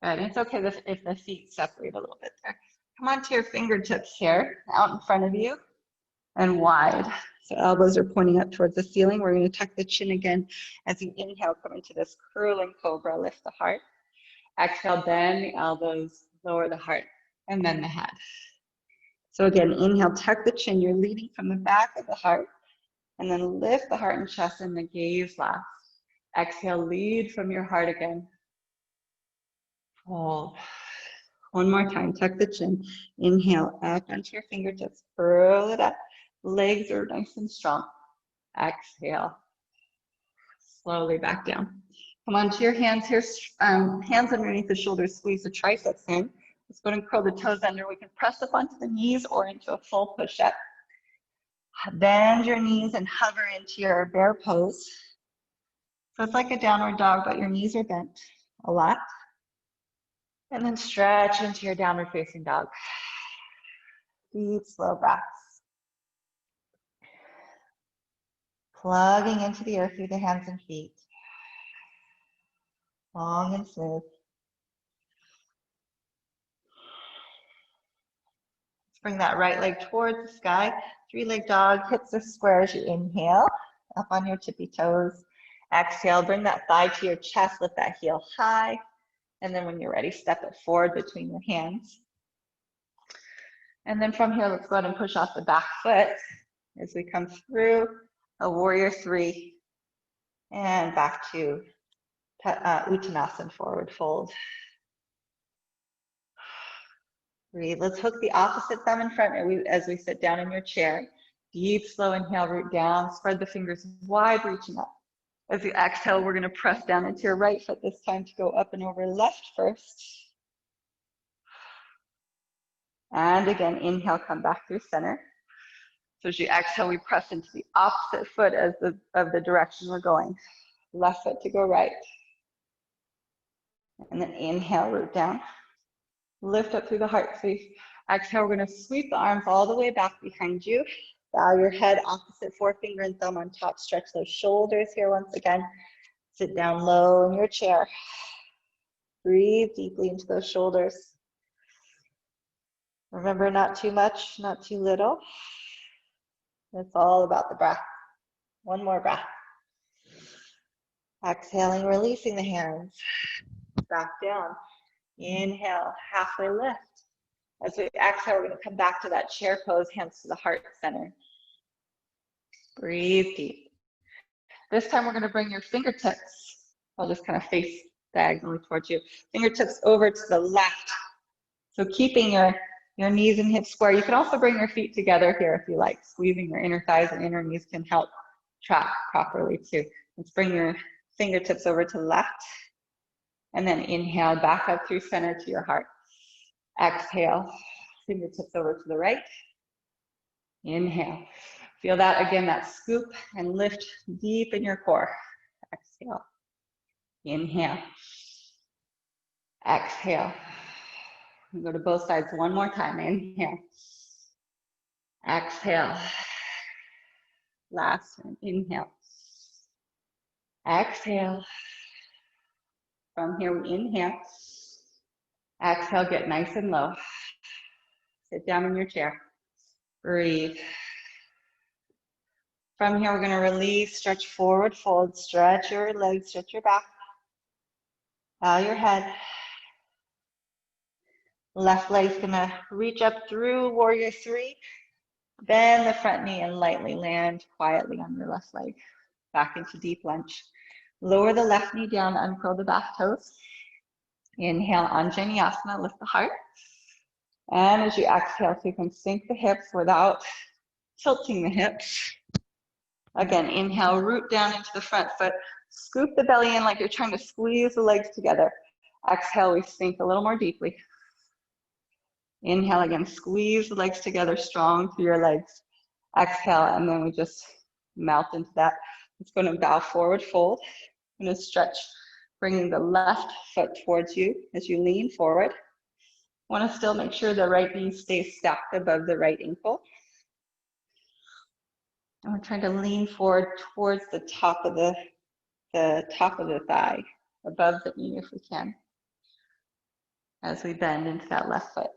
Good. It's okay if the feet separate a little bit there. Come onto your fingertips here, out in front of you, and wide. So elbows are pointing up towards the ceiling. We're going to tuck the chin again as you inhale, come into this curling cobra, lift the heart. Exhale, bend the elbows, lower the heart, and then the head. So again, inhale, tuck the chin. You're leading from the back of the heart, and then lift the heart and chest and the gaze last. Exhale, lead from your heart again. Fold. One more time, tuck the chin. Inhale, up onto your fingertips, curl it up. Legs are nice and strong. Exhale. Slowly back down. Come onto your hands here, hands underneath the shoulders, squeeze the triceps in. Let's go and curl the toes under. We can press up onto the knees or into a full push-up. Bend your knees and hover into your bear pose. So it's like a downward dog, but your knees are bent a lot. And then stretch into your downward facing dog. Deep, slow breaths. Plugging into the earth through the hands and feet. Long and smooth. Let's bring that right leg towards the sky. Three-leg dog, hips are square as you inhale. Up on your tippy toes. Exhale, bring that thigh to your chest, lift that heel high. And then when you're ready, step it forward between your hands. And then from here, let's go ahead and push off the back foot as we come through a warrior three and back to Uttanasana, forward fold. Breathe. Let's hook the opposite thumb in front as we sit down in your chair. Deep, slow inhale, root down, spread the fingers wide, reaching up. As you exhale, we're going to press down into your right foot this time to go up and over left first. And again, inhale, come back through center. So as you exhale, we press into the opposite foot of the direction we're going. Left foot to go right. And then inhale, root down. Lift up through the heart space. Exhale, we're going to sweep the arms all the way back behind you. Bow your head, opposite forefinger and thumb on top. Stretch those shoulders here once again. Sit down low in your chair. Breathe deeply into those shoulders. Remember, not too much, not too little. It's all about the breath. One more breath. Exhaling, releasing the hands. Back down. Inhale, halfway lift. As we exhale, we're going to come back to that chair pose, hands to the heart center. Breathe deep. This time we're going to bring your fingertips. I'll just kind of face diagonally towards you. Fingertips over to the left. So keeping your knees and hips square. You can also bring your feet together here if you like. Squeezing your inner thighs and inner knees can help track properly too. Let's bring your fingertips over to the left. And then inhale back up through center to your heart. Exhale, fingertips over to the right. Inhale. Feel that again, that scoop and lift deep in your core. Exhale. Inhale. Exhale. Go to both sides one more time. Inhale. Exhale. Last one. Inhale. Exhale. From here, we inhale. Exhale, get nice and low. Sit down in your chair. Breathe. From here, we're going to release, stretch forward, fold, stretch your legs, stretch your back. Bow your head. Left leg's going to reach up through warrior three. Bend the front knee and lightly land quietly on your left leg. Back into deep lunge. Lower the left knee down, uncurl the back toes. Inhale, Anjaneyasana, lift the heart. And as you exhale, so you can sink the hips without tilting the hips. Again, inhale, root down into the front foot. Scoop the belly in like you're trying to squeeze the legs together. Exhale, we sink a little more deeply. Inhale again, squeeze the legs together strong through your legs. Exhale, and then we just melt into that. It's going to bow forward, fold. I'm going to stretch, bringing the left foot towards you as you lean forward. Want to still make sure the right knee stays stacked above the right ankle. And we're trying to lean forward towards the top of the thigh, above the knee if we can, as we bend into that left foot.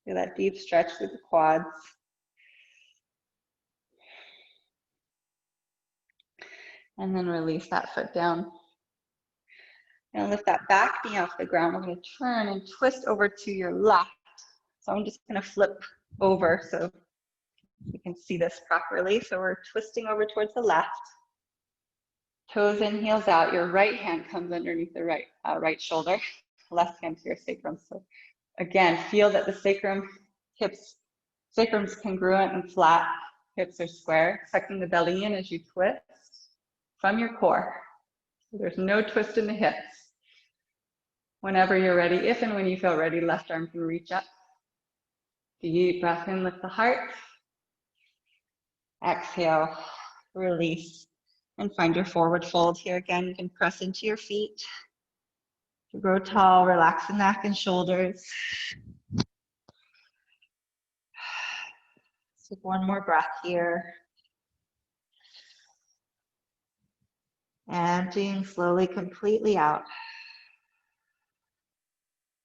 Feel that deep stretch through the quads. And then release that foot down. And lift that back knee off the ground. We're going to turn and twist over to your left. So I'm just going to flip over so you can see this properly. So we're twisting over towards the left. Toes in, heels out. Your right hand comes underneath the right shoulder. Left hand to your sacrum. So again, feel that the sacrum's congruent and flat. Hips are square. Sucking the belly in as you twist from your core. So there's no twist in the hips. Whenever you're ready, if and when you feel ready, left arm can reach up. Deep breath in, lift the heart. Exhale, release, and find your forward fold here. Again, you can press into your feet. To grow tall, relax the neck and shoulders. Take one more breath here. Emptying slowly, completely out.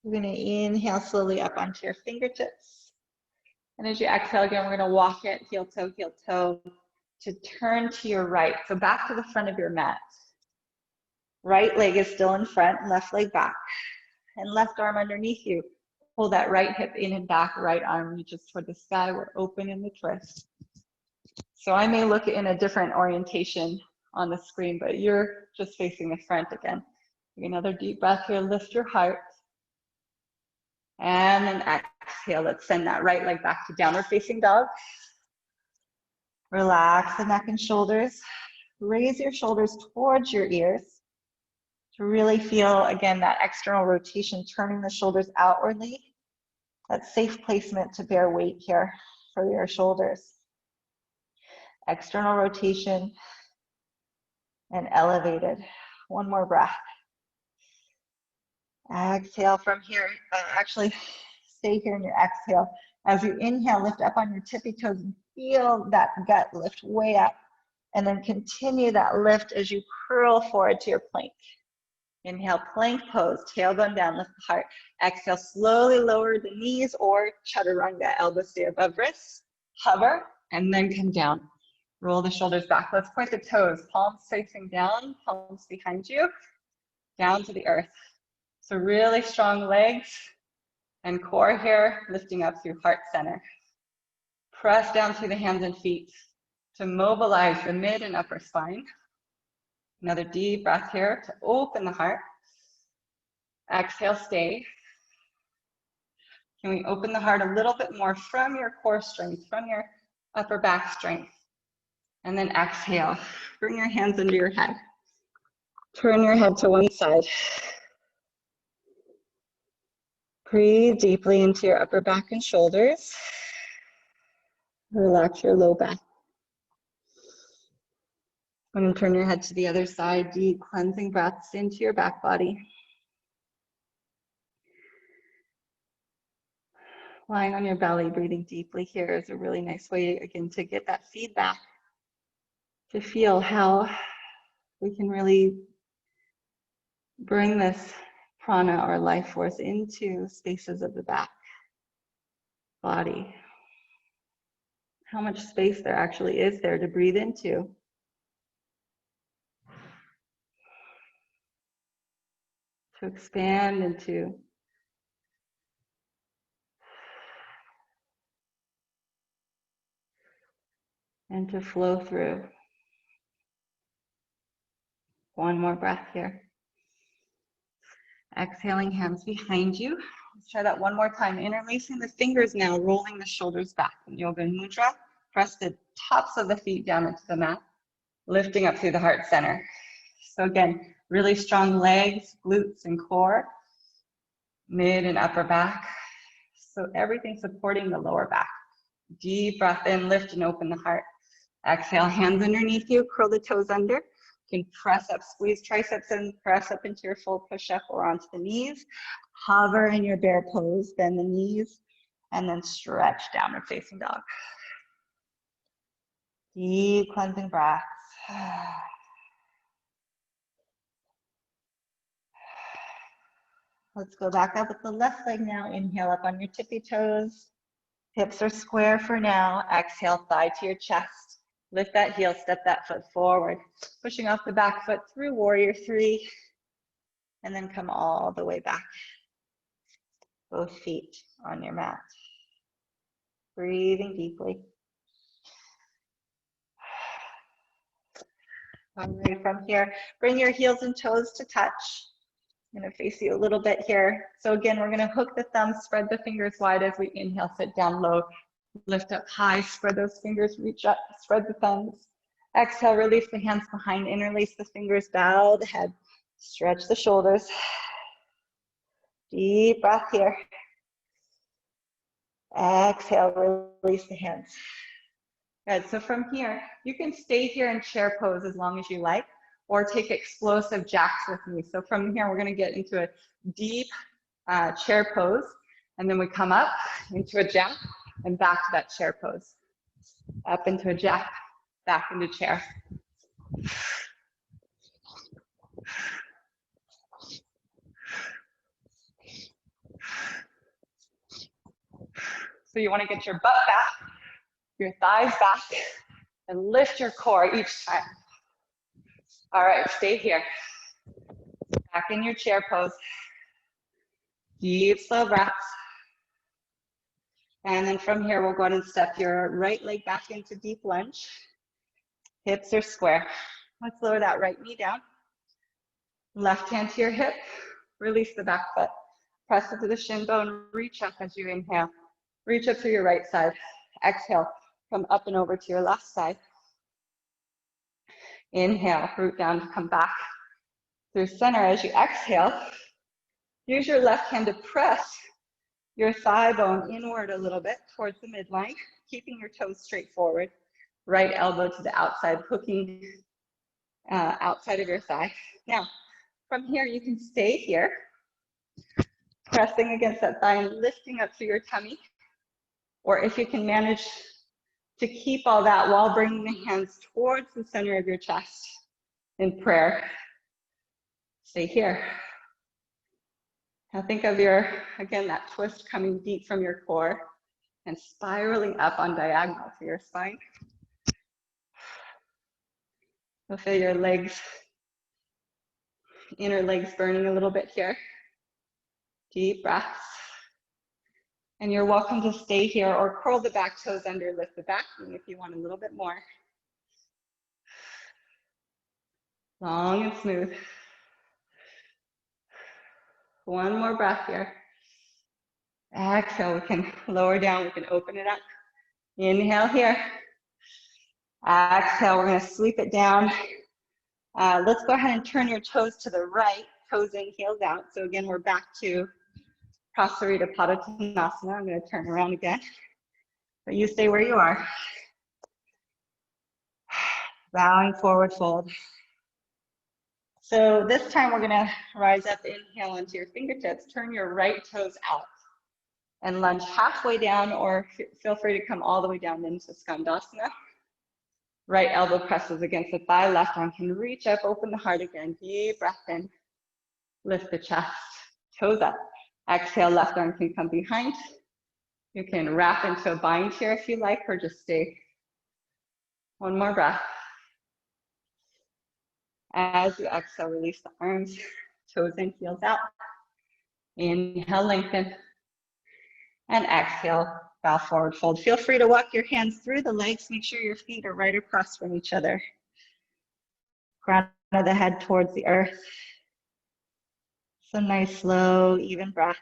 We're going to inhale slowly up onto your fingertips. And as you exhale again, we're going to walk it heel toe, to turn to your right. So back to the front of your mat. Right leg is still in front, left leg back. And left arm underneath you. Pull that right hip in and back, right arm reaches toward the sky. We're open in the twist. So I may look in a different orientation on the screen, but you're just facing the front again. Take another deep breath here, lift your heart. And then exhale, let's send that right leg back to downward facing dog. Relax the neck and shoulders. Raise your shoulders towards your ears to really feel, again, that external rotation, turning the shoulders outwardly. That safe placement to bear weight here for your shoulders. External rotation and elevated. One more breath. Exhale from here. Actually, stay here in your exhale. As you inhale, lift up on your tippy toes and feel that gut lift way up. And then continue that lift as you curl forward to your plank. Inhale, plank pose, tailbone down, lift the heart. Exhale, slowly lower the knees or chaturanga, elbows stay above wrists. Hover, and then come down. Roll the shoulders back. Let's point the toes, palms facing down, palms behind you, down to the earth. So really strong legs and core here, lifting up through heart center. Press down through the hands and feet to mobilize the mid and upper spine. Another deep breath here to open the heart. Exhale, stay. Can we open the heart a little bit more from your core strength, from your upper back strength? And then exhale. Bring your hands under your head. Turn your head to one side. Breathe deeply into your upper back and shoulders. Relax your low back. And then turn your head to the other side. Deep cleansing breaths into your back body. Lying on your belly, breathing deeply here is a really nice way, again, to get that feedback, to feel how we can really bring this prana or life force into spaces of the back body. How much space there actually is there to breathe into. To expand into. And to flow through. One more breath here. Exhaling, hands behind you. Let's try that one more time. Interlacing the fingers now, rolling the shoulders back in yoga mudra. Press the tops of the feet down into the mat, lifting up through the heart center. So again, really strong legs, glutes, and core, mid and upper back. So everything supporting the lower back. Deep breath in, lift and open the heart. Exhale, hands underneath you, curl the toes under. You can press up, squeeze triceps and press up into your full push-up or onto the knees. Hover in your bear pose, bend the knees, and then stretch downward facing dog. Deep cleansing breaths. Let's go back up with the left leg now. Inhale up on your tippy toes. Hips are square for now. Exhale, thigh to your chest. Lift that heel, step that foot forward. Pushing off the back foot through warrior three. And then come all the way back. Both feet on your mat. Breathing deeply. All right, from here, bring your heels and toes to touch. I'm going to face you a little bit here. So again, we're going to hook the thumbs, spread the fingers wide as we inhale, sit down low, lift up high, spread those fingers, reach up, spread the thumbs. Exhale, release the hands behind, interlace the fingers, bow the head, stretch the shoulders. Deep breath here. Exhale, release the hands. Good, so from here, you can stay here in chair pose as long as you like, or take explosive jacks with me. So from here, we're gonna get into a deep chair pose, and then we come up into a jack and back to that chair pose. Up into a jack, back into chair. So you wanna get your butt back, your thighs back, and lift your core each time. All right, stay here. Back in your chair pose. Deep, slow breaths. And then from here, we'll go ahead and step your right leg back into deep lunge. Hips are square. Let's lower that right knee down. Left hand to your hip. Release the back foot. Press into the shin bone. Reach up as you inhale. Reach up to your right side. Exhale. Come up and over to your left side. Inhale. Root down to come back through center. As you exhale, use your left hand to press your thigh bone inward a little bit towards the midline, keeping your toes straight forward. Right elbow to the outside, hooking outside of your thigh. Now, from here, you can stay here, Pressing against that thigh and lifting up through your tummy. Or if you can manage to keep all that while bringing the hands towards the center of your chest in prayer, stay here. Now think of again, that twist coming deep from your core and spiraling up on diagonal for your spine. You'll feel your legs, inner legs burning a little bit here. Deep breaths. And you're welcome to stay here or curl the back toes under, lift the back knee if you want a little bit more. Long and smooth. One more breath here. Exhale, we can lower down, we can open it up. Inhale here. Exhale, we're gonna sweep it down. Let's go ahead and turn your toes to the right, toes in, heels out. So again, we're back to Prasarita Padottanasana. I'm gonna turn around again, but you stay where you are. Bowing forward fold. So this time we're gonna rise up, inhale into your fingertips, turn your right toes out and lunge halfway down, or feel free to come all the way down into Skandasana. Right elbow presses against the thigh, left arm can reach up, open the heart again, deep breath in, lift the chest, toes up. Exhale, left arm can come behind. You can wrap into a bind here if you like, or just stay. One more breath. As you exhale, release the arms, toes in, heels out. Inhale, lengthen. And exhale, bow forward fold. Feel free to walk your hands through the legs. Make sure your feet are right across from each other. Crown of the head towards the earth. Some nice, slow, even breaths.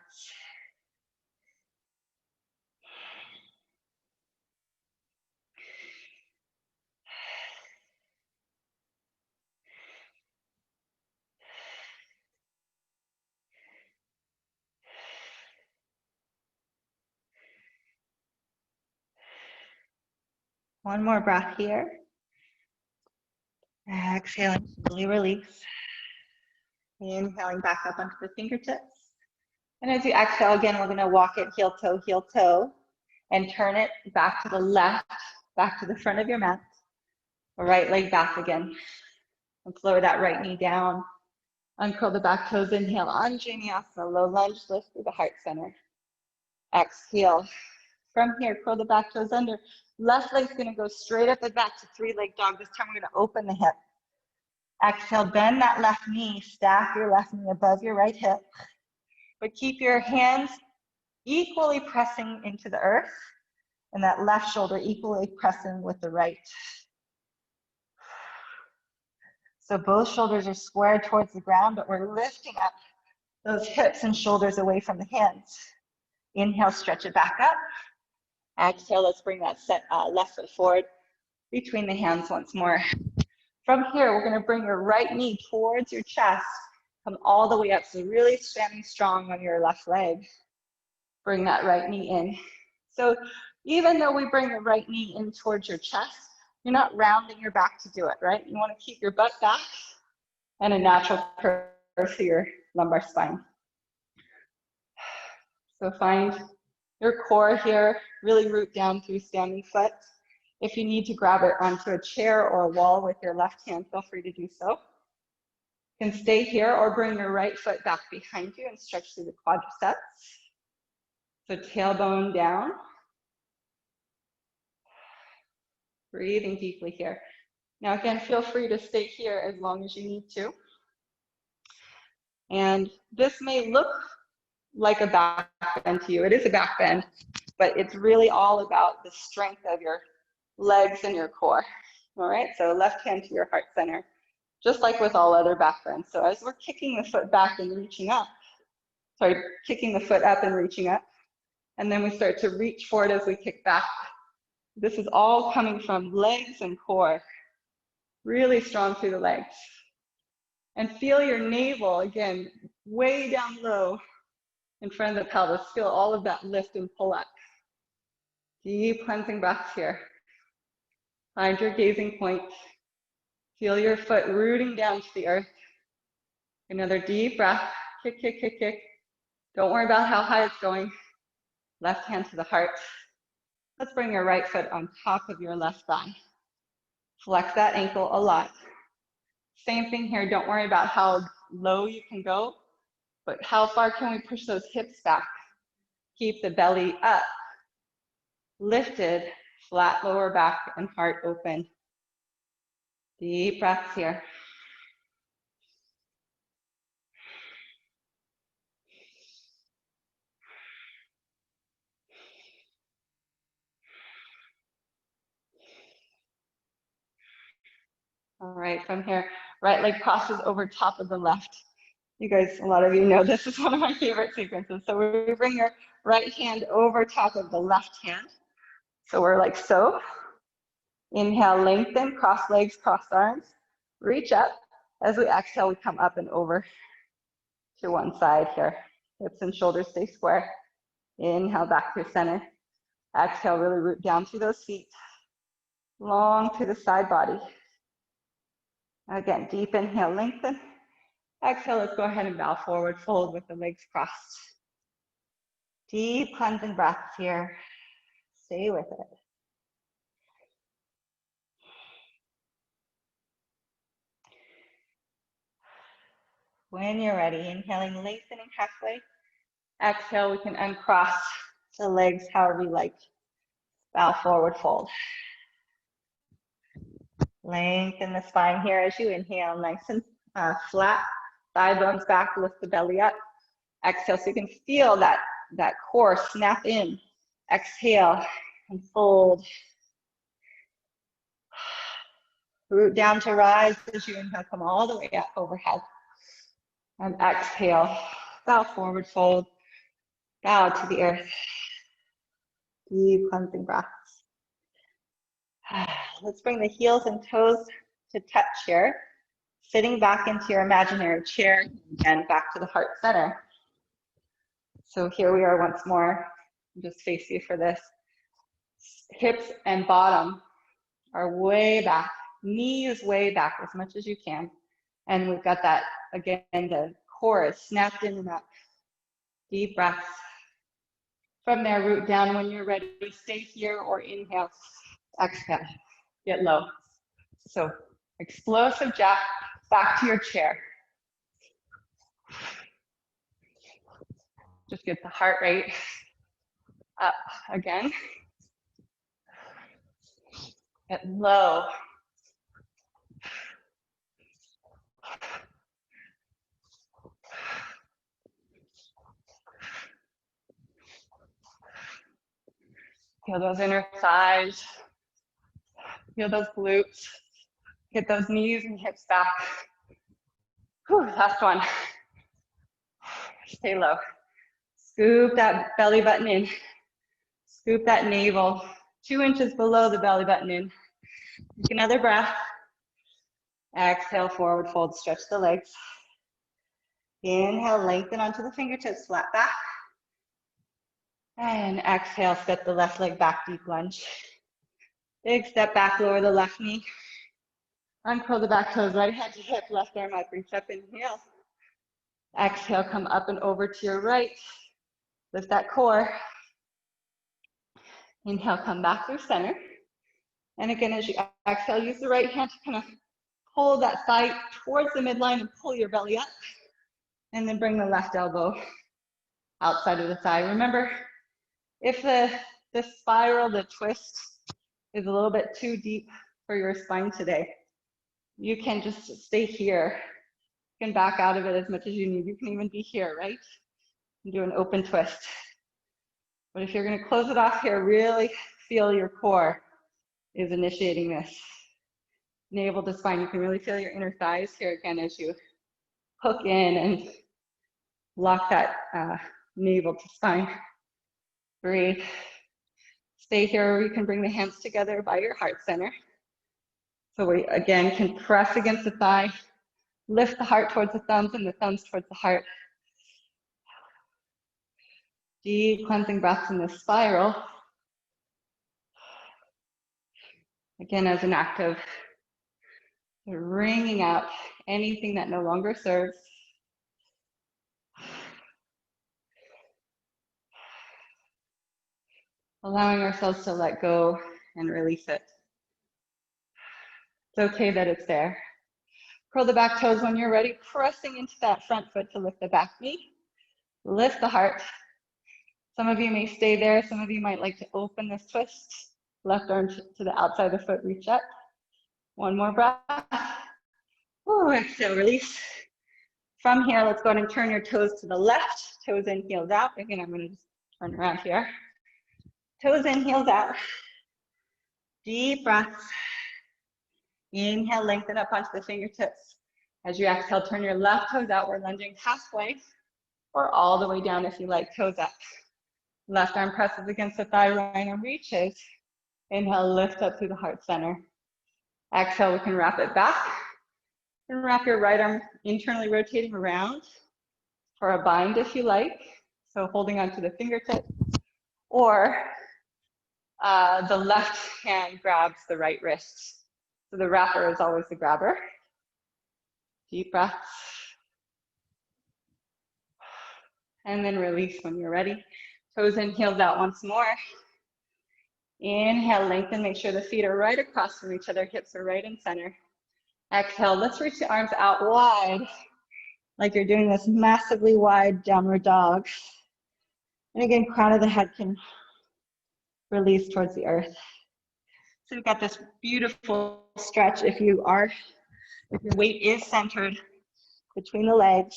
One more breath here. Exhaling, fully release. Inhaling back up onto the fingertips. And as you exhale, again, we're gonna walk it heel toe, and turn it back to the left, back to the front of your mat. Right leg back again. And lower that right knee down. Uncurl the back toes, inhale, Anjaneyasana, low lunge, lift through the heart center. Exhale. From here, curl the back toes under. Left leg's gonna go straight up and back to three-leg dog. This time we're gonna open the hip. Exhale, bend that left knee, stack your left knee above your right hip. But keep your hands equally pressing into the earth and that left shoulder equally pressing with the right. So both shoulders are squared towards the ground, but we're lifting up those hips and shoulders away from the hands. Inhale, stretch it back up. Exhale, let's bring that left foot forward between the hands once more. From here, we're gonna bring your right knee towards your chest, come all the way up, so really standing strong on your left leg. Bring that right knee in. So even though we bring the right knee in towards your chest, you're not rounding your back to do it, right? You wanna keep your butt back and a natural curve to your lumbar spine. So find your core here, really root down through standing foot. If you need to grab it onto a chair or a wall with your left hand, feel free to do so. You can stay here or bring your right foot back behind you and stretch through the quadriceps. So tailbone down. Breathing deeply here. Now again, feel free to stay here as long as you need to. And this may look like a back bend to you. It is a back bend, but it's really all about the strength of your legs and your core. All right, so left hand to your heart center, just like with all other back bends. So as we're kicking the foot back and reaching up, kicking the foot up and reaching up, and then we start to reach forward as we kick back. This is all coming from legs and core, really strong through the legs. And feel your navel, again, way down low in front of the pelvis. Feel all of that lift and pull up. Deep cleansing breaths here. Find your gazing point. Feel your foot rooting down to the earth. Another deep breath. Kick, kick, kick, kick. Don't worry about how high it's going. Left hand to the heart. Let's bring your right foot on top of your left thigh. Flex that ankle a lot. Same thing here. Don't worry about how low you can go, but how far can we push those hips back? Keep the belly up, lifted, flat lower back and heart open. Deep breaths here. All right, from here, right leg crosses over top of the left. You guys, a lot of you know this is one of my favorite sequences. So we bring your right hand over top of the left hand. So we're like so. Inhale, lengthen, cross legs, cross arms. Reach up. As we exhale, we come up and over to one side here. Hips and shoulders stay square. Inhale, back to center. Exhale, really root down through those feet. Long through the side body. Again, deep inhale, lengthen. Exhale, let's go ahead and bow forward, fold with the legs crossed. Deep cleansing breaths here. Stay with it. When you're ready, inhaling, lengthening halfway. Exhale, we can uncross the legs however you like. Bow forward, fold. Lengthen the spine here as you inhale, nice and flat. Thigh bones back, lift the belly up. Exhale, so you can feel that core snap in. Exhale and fold. Root down to rise as you inhale, come all the way up overhead. And exhale, bow forward, fold. Bow to the earth. Deep cleansing breaths. Let's bring the heels and toes to touch here. Sitting back into your imaginary chair and back to the heart center. So here we are once more. Just face you for this. Hips and bottom are way back. Knees way back as much as you can. And we've got that, again, the core is snapped in and up. Deep breaths. From there, root down when you're ready. Stay here or inhale. Exhale. Get low. So explosive jack, back to your chair. Just get the heart rate up again. Get low. Feel those inner thighs. Feel those glutes. Get those knees and hips back. Whew, last one. Stay low. Scoop that belly button in. Scoop that navel 2 inches below the belly button in. Take another breath. Exhale, forward fold, stretch the legs. Inhale, lengthen onto the fingertips, flat back. And exhale, step the left leg back, deep lunge. Big step back, lower the left knee. Uncurl the back toes, right hand to hip, left arm up, reach up, inhale. Exhale, come up and over to your right. Lift that core. Inhale, come back through center. And again, as you exhale, use the right hand to kind of pull that thigh towards the midline and pull your belly up. And then bring the left elbow outside of the thigh. Remember, if the spiral, the twist is a little bit too deep for your spine today, you can just stay here. You can back out of it as much as you need. You can even be here, right? And do an open twist. But if you're going to close it off here, really feel your core is initiating this. Navel to spine. You can really feel your inner thighs here again as you hook in and lock that navel to spine. Breathe. Stay here, or you can bring the hands together by your heart center. So we, again, can press against the thigh, lift the heart towards the thumbs and the thumbs towards the heart. Deep cleansing breaths in this spiral. Again, as an act of wringing out anything that no longer serves. allowing ourselves to let go and release it. It's okay that it's there. Curl the back toes when you're ready, pressing into that front foot to lift the back knee. Lift the heart. Some of you may stay there. Some of you might like to open this twist. Left arm to the outside of the foot, reach up. One more breath. Ooh, exhale, release. From here, let's go ahead and turn your toes to the left. Toes in, heels out. Again, I'm going to just turn around here. Toes in, heels out. Deep breaths. Inhale, lengthen up onto the fingertips. As you exhale, turn your left toes out. We're lunging halfway or all the way down if you like, toes up. Left arm presses against the thigh, right arm reaches. Inhale, lift up through the heart center. Exhale, we can wrap it back. And wrap your right arm internally rotating around for a bind if you like. So holding onto the fingertips. Or the left hand grabs the right wrist. So the wrapper is always the grabber. Deep breaths. And then release when you're ready. Toes in, heels out once more. Inhale, lengthen, make sure the feet are right across from each other, hips are right in center. Exhale, let's reach the arms out wide, like you're doing this massively wide downward dog. And again, crown of the head can release towards the earth. So we've got this beautiful stretch if your weight is centered between the legs,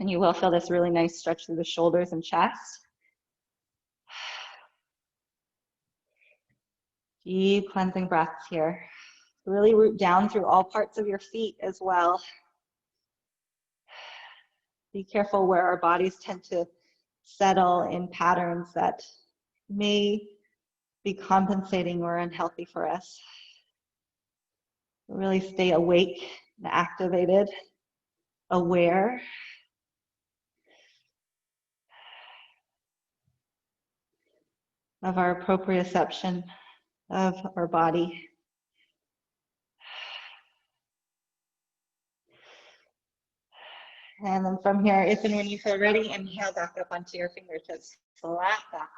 and you will feel this really nice stretch through the shoulders and chest. Deep cleansing breaths here. Really root down through all parts of your feet as well. Be careful where our bodies tend to settle in patterns that may be compensating or unhealthy for us. Really stay awake and activated, aware. Of our proprioception of our body. And then from here, if and when you feel ready, inhale back up onto your fingertips, flat back.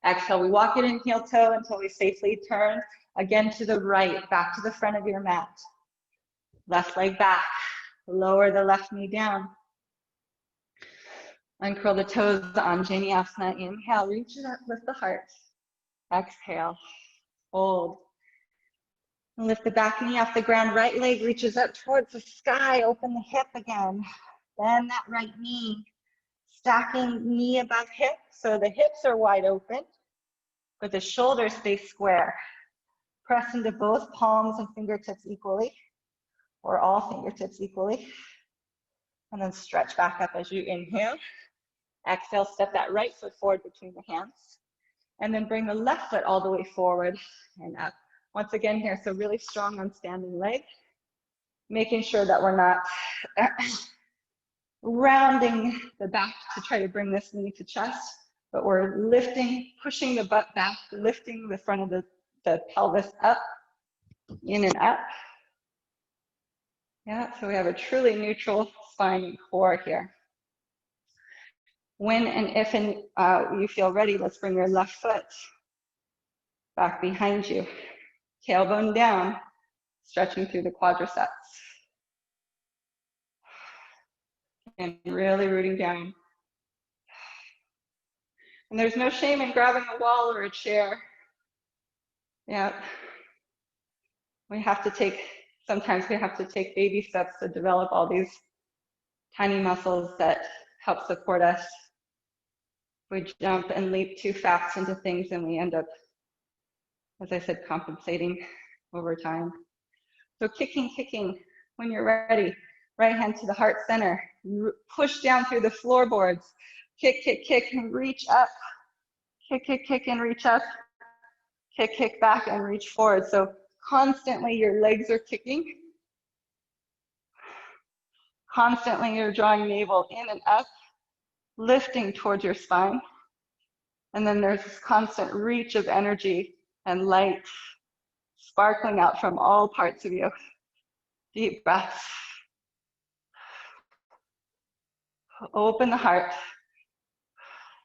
Exhale, we walk it in heel toe until we safely turn again to the right, back to the front of your mat. Left leg back, lower the left knee down. Uncurl the toes on Janiasana. Inhale, reach it up, lift the heart. Exhale, hold. Lift the back knee off the ground, right leg reaches up towards the sky, open the hip again. Bend that right knee, stacking knee above hip, so the hips are wide open, but the shoulders stay square. Press into both palms and fingertips equally, or all fingertips equally. And then stretch back up as you inhale. Exhale, step that right foot forward between the hands. And then bring the left foot all the way forward and up. Once again here, so really strong on standing leg. Making sure that we're not rounding the back to try to bring this knee to chest, but we're lifting, pushing the butt back, lifting the front of the pelvis up, in and up. Yeah, so we have a truly neutral spine and core here. When and if you feel ready, let's bring your left foot back behind you. Tailbone down, stretching through the quadriceps. And really rooting down. And there's no shame in grabbing a wall or a chair. Yeah. Sometimes we have to take baby steps to develop all these tiny muscles that help support us. We jump and leap too fast into things and we end up, as I said, compensating over time. So kicking, when you're ready. Right hand to the heart center. Push down through the floorboards. Kick, and reach up. Kick, and reach up. Kick back and reach forward. So constantly your legs are kicking. Constantly you're drawing navel in and up, lifting towards your spine. And then there's this constant reach of energy and light sparkling out from all parts of you. Deep breaths. Open the heart.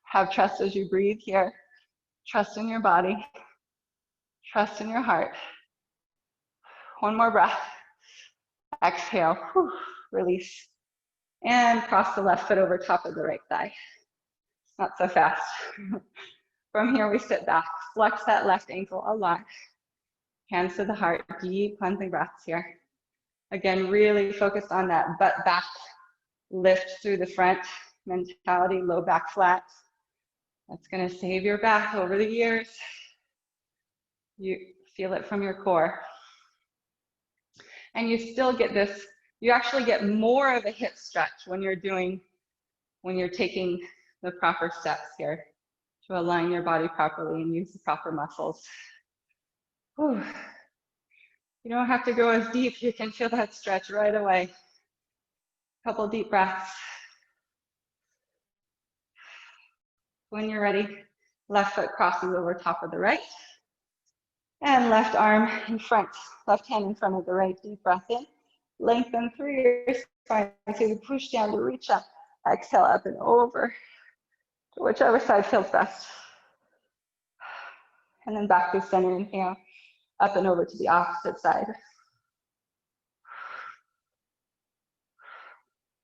Have trust as you breathe here. Trust in your body. Trust in your heart. One more breath. Exhale. Whew. Release. And cross the left foot over top of the right thigh. Not so fast. From here, we sit back. Flex that left ankle a lot. Hands to the heart. Deep cleansing breaths here. Again, really focused on that butt back lift through the front mentality, low back flat. That's going to save your back over the years. You feel it from your core. And you still get this, you actually get more of a hip stretch when you're taking the proper steps here to align your body properly and use the proper muscles. Whew. You don't have to go as deep. You can feel that stretch right away. Couple deep breaths. When you're ready, left foot crosses over top of the right. And left arm in front, left hand in front of the right. Deep breath in. Lengthen through your spine so you push down to reach up. Exhale up and over to whichever side feels best. And then back to center, inhale, up and over to the opposite side.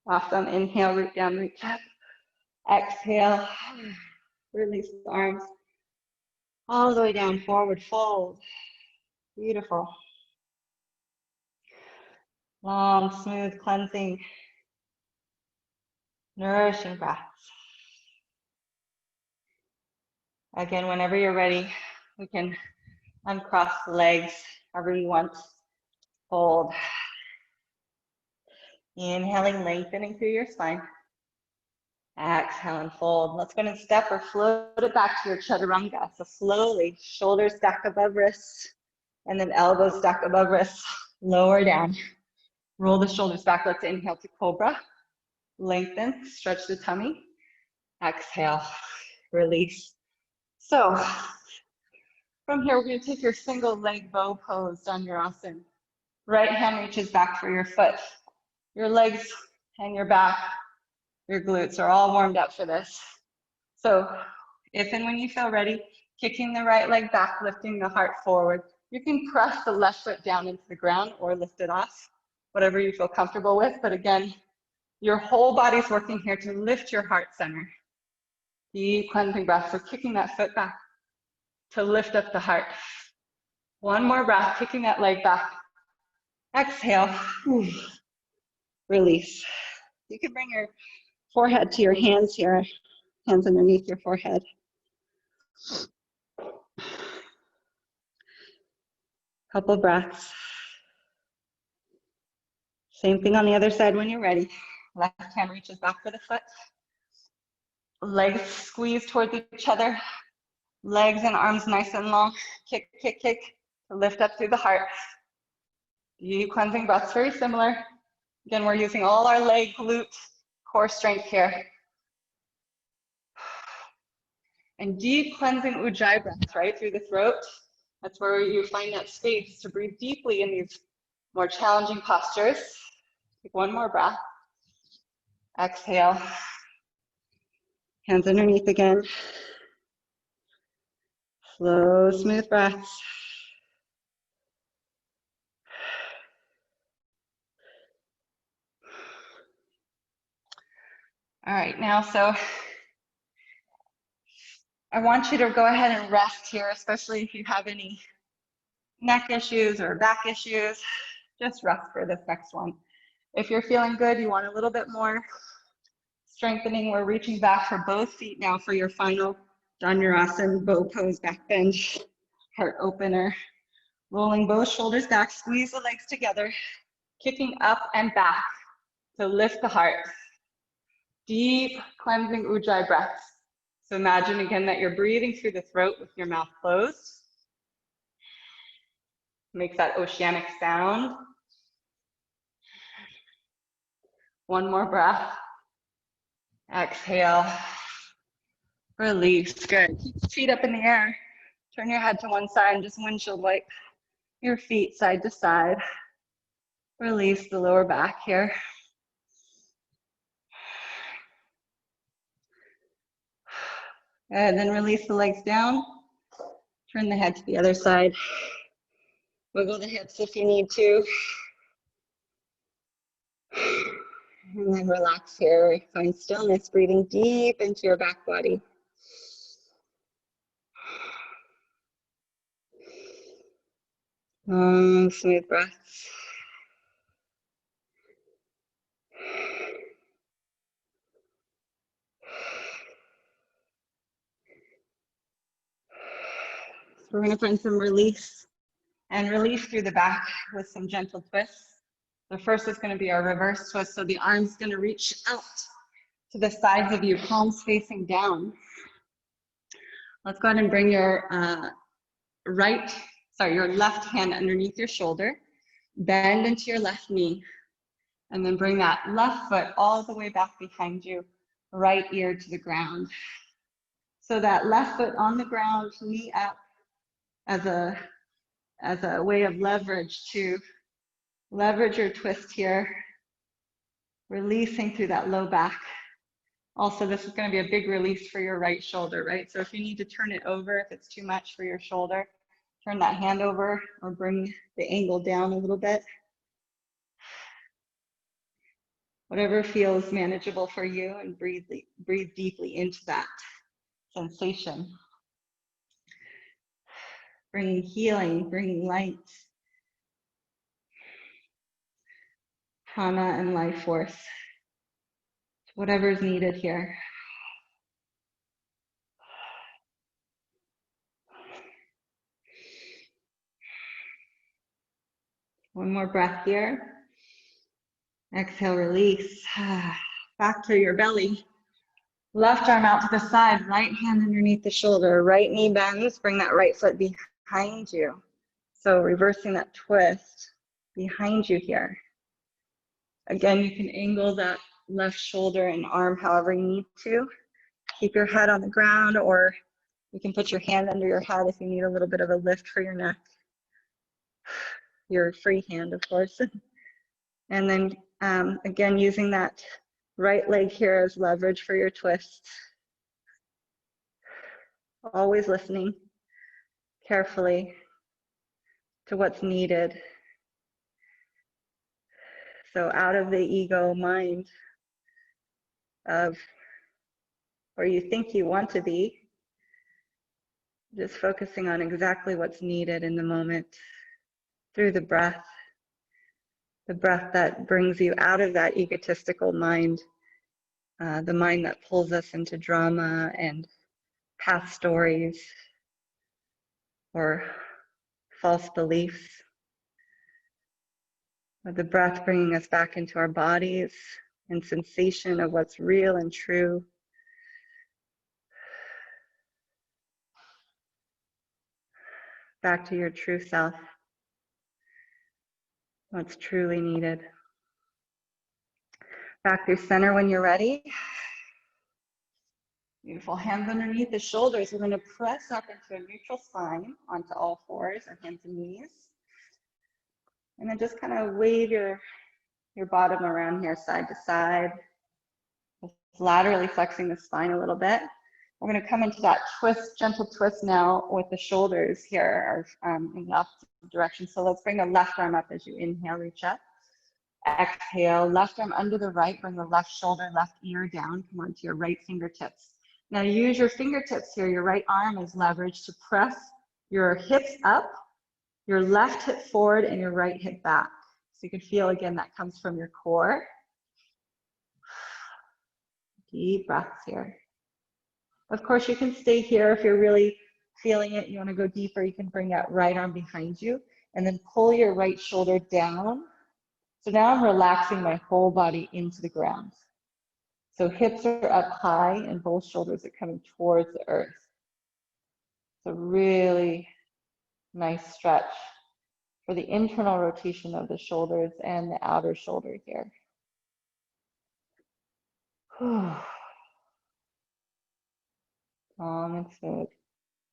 Awesome. Inhale, root down, reach up. Exhale, release the arms all the way down, forward fold. Beautiful. Long, smooth, cleansing, nourishing breaths. Again, whenever you're ready, we can uncross the legs however you want. Hold. Inhaling, lengthening through your spine. Exhale and fold. Let's go and step or float it back to your chaturanga. So slowly, shoulders stack above wrists, and then elbows stack above wrists. Lower down. Roll the shoulders back. Let's inhale to cobra. Lengthen, stretch the tummy. Exhale, release. So from here, we're going to take your single leg bow pose, Dhanurasana. Right hand reaches back for your foot. Your legs and your back, your glutes are all warmed up for this. So if and when you feel ready, kicking the right leg back, lifting the heart forward. You can press the left foot down into the ground or lift it off, whatever you feel comfortable with. But again, your whole body's working here to lift your heart center. Deep cleansing breath. So kicking that foot back to lift up the heart. One more breath, kicking that leg back. Exhale. Release. You can bring your forehead to your hands here, hands underneath your forehead. Couple breaths. Same thing on the other side when you're ready. Left hand reaches back for the foot. Legs squeeze towards each other. Legs and arms nice and long. Kick, kick, kick to lift up through the heart. Deep cleansing breaths, very similar. Again, we're using all our leg, glute, core strength here. And deep cleansing ujjayi breaths, right through the throat. That's where you find that space to breathe deeply in these more challenging postures. Take one more breath. Exhale. Hands underneath again. Slow, smooth breaths. All right, now, so I want you to go ahead and rest here, especially if you have any neck issues or back issues. Just rest for this next one. If you're feeling good, you want a little bit more strengthening, we're reaching back for both feet now for your final Dhanurasana bow pose back bend, heart opener. Rolling both shoulders back, squeeze the legs together, kicking up and back to lift the heart. Deep cleansing ujjayi breaths. So imagine again that you're breathing through the throat with your mouth closed. Make that oceanic sound. One more breath. Exhale. Release. Good. Keep your feet up in the air. Turn your head to one side and just windshield wipe your feet side to side. Release the lower back here. And then release the legs down. Turn the head to the other side. Wiggle the hips if you need to. And then relax here. Find stillness, breathing deep into your back body. Long, smooth breaths. So we're going to find some release and release through the back with some gentle twists. The first is going to be our reverse twist. So the arm's going to reach out to the sides of you, palms facing down. Let's go ahead and bring your your left hand underneath your shoulder. Bend into your left knee. And then bring that left foot all the way back behind you, right ear to the ground. So that left foot on the ground, knee up as a way of leverage to leverage your twist here, releasing through that low back. Also, this is going to be a big release for your right shoulder, right? So if you need to turn it over, if it's too much for your shoulder, turn that hand over or bring the angle down a little bit. Whatever feels manageable for you, and breathe deeply into that sensation. Bringing healing, bringing light, prana and life force, whatever is needed here. One more breath here. Exhale, release. Back to your belly. Left arm out to the side, right hand underneath the shoulder, right knee bends, bring that right foot behind you. So reversing that twist behind you here. Again, you can angle that left shoulder and arm however you need to. Keep your head on the ground, or you can put your hand under your head if you need a little bit of a lift for your neck. Your free hand, of course. And then again, using that right leg here as leverage for your twist. Always listening carefully to what's needed. So out of the ego mind of where you think you want to be, just focusing on exactly what's needed in the moment through the breath that brings you out of that egotistical mind, the mind that pulls us into drama and past stories or false beliefs. With the breath bringing us back into our bodies and sensation of what's real and true. Back to your true self, what's truly needed. Back through center when you're ready. Beautiful, hands underneath the shoulders. We're going to press up into a neutral spine onto all fours, or hands and knees. And then just kind of wave your bottom around here side to side. Just laterally flexing the spine a little bit. We're going to come into that twist, gentle twist now with the shoulders here in the opposite direction. So let's bring the left arm up as you inhale, reach up. Exhale, left arm under the right, bring the left shoulder, left ear down, come onto your right fingertips. Now use your fingertips here, your right arm as leverage to press your hips up, your left hip forward, and your right hip back. So you can feel, again, that comes from your core. Deep breaths here. Of course, you can stay here if you're really feeling it. You want to go deeper, you can bring that right arm behind you and then pull your right shoulder down. So now I'm relaxing my whole body into the ground. So hips are up high and both shoulders are coming towards the earth. So really nice stretch for the internal rotation of the shoulders and the outer shoulder here. Long and smooth.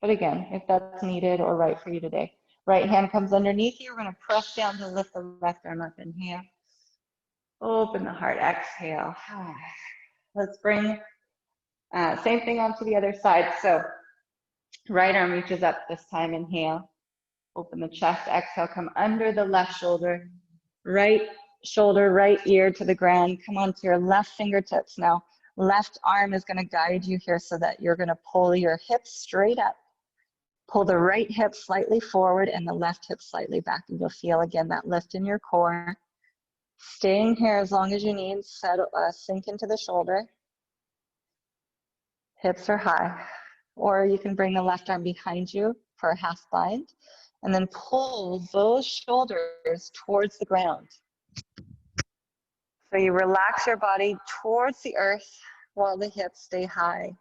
But again, if that's needed or right for you today. Right hand comes underneath you. We're going to press down to lift the left arm up. Inhale. Open the heart. Exhale. Let's bring same thing onto the other side. So Right arm reaches up this time, inhale. Open the chest, exhale, come under the left shoulder. Right shoulder, right ear to the ground. Come onto your left fingertips now. Left arm is gonna guide you here so that you're gonna pull your hips straight up. Pull the right hip slightly forward and the left hip slightly back. And you'll feel again that lift in your core. Staying here as long as you need, sink into the shoulder. Hips are high. Or you can bring the left arm behind you for a half bind. And then pull those shoulders towards the ground. So you relax your body towards the earth while the hips stay high.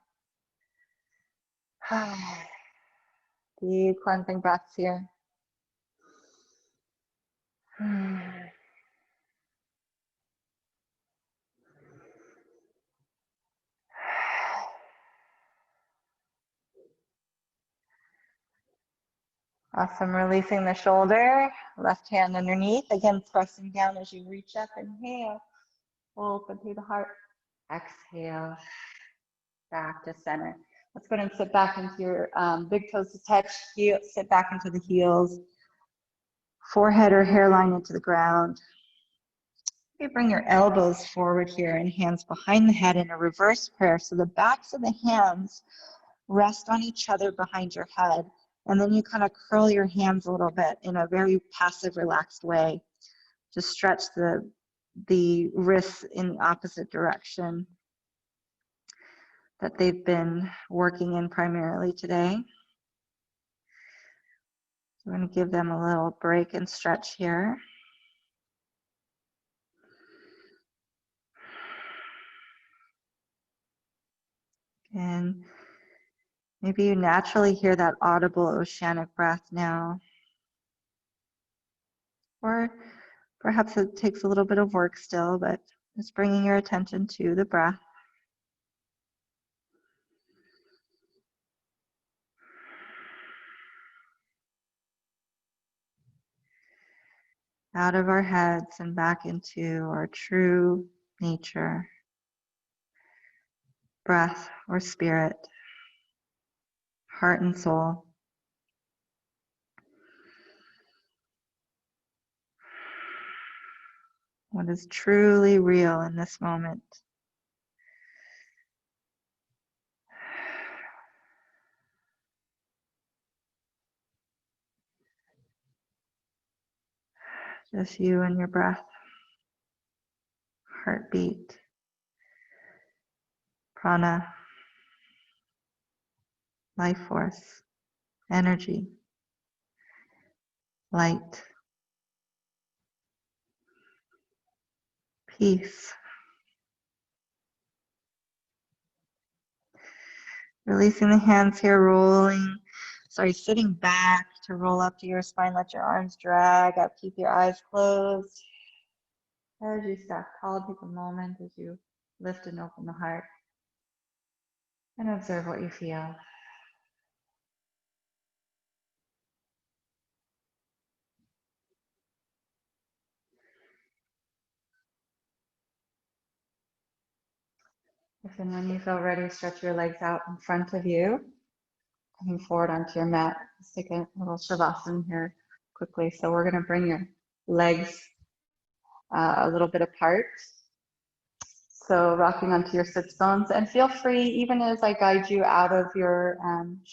Deep cleansing breaths here. Awesome, releasing the shoulder, left hand underneath, again pressing down as you reach up, inhale, open through the heart, exhale, back to center. Let's go ahead and sit back into your big toes to touch, sit back into the heels, forehead or hairline into the ground. You bring your elbows forward here and hands behind the head in a reverse prayer. So the backs of the hands rest on each other behind your head. And then you kind of curl your hands a little bit in a very passive, relaxed way. Just stretch the wrists in the opposite direction that they've been working in primarily today. So I'm going to give them a little break and stretch here. And maybe you naturally hear that audible oceanic breath now. Or perhaps it takes a little bit of work still, but just bringing your attention to the breath. Out of our heads and back into our true nature, breath or spirit, heart and soul. What is truly real in this moment. Just you and your breath, heartbeat, prana, life force, energy, light, peace. Releasing the hands here, sitting back to roll up to your spine. Let your arms drag up. Keep your eyes closed. As you stand tall, take a moment as you lift and open the heart and observe what you feel. If and when you feel ready, stretch your legs out in front of you, coming forward onto your mat. Let's take a little shavasana here quickly. So we're going to bring your legs a little bit apart. So rocking onto your sits bones, and feel free, even as I guide you out of your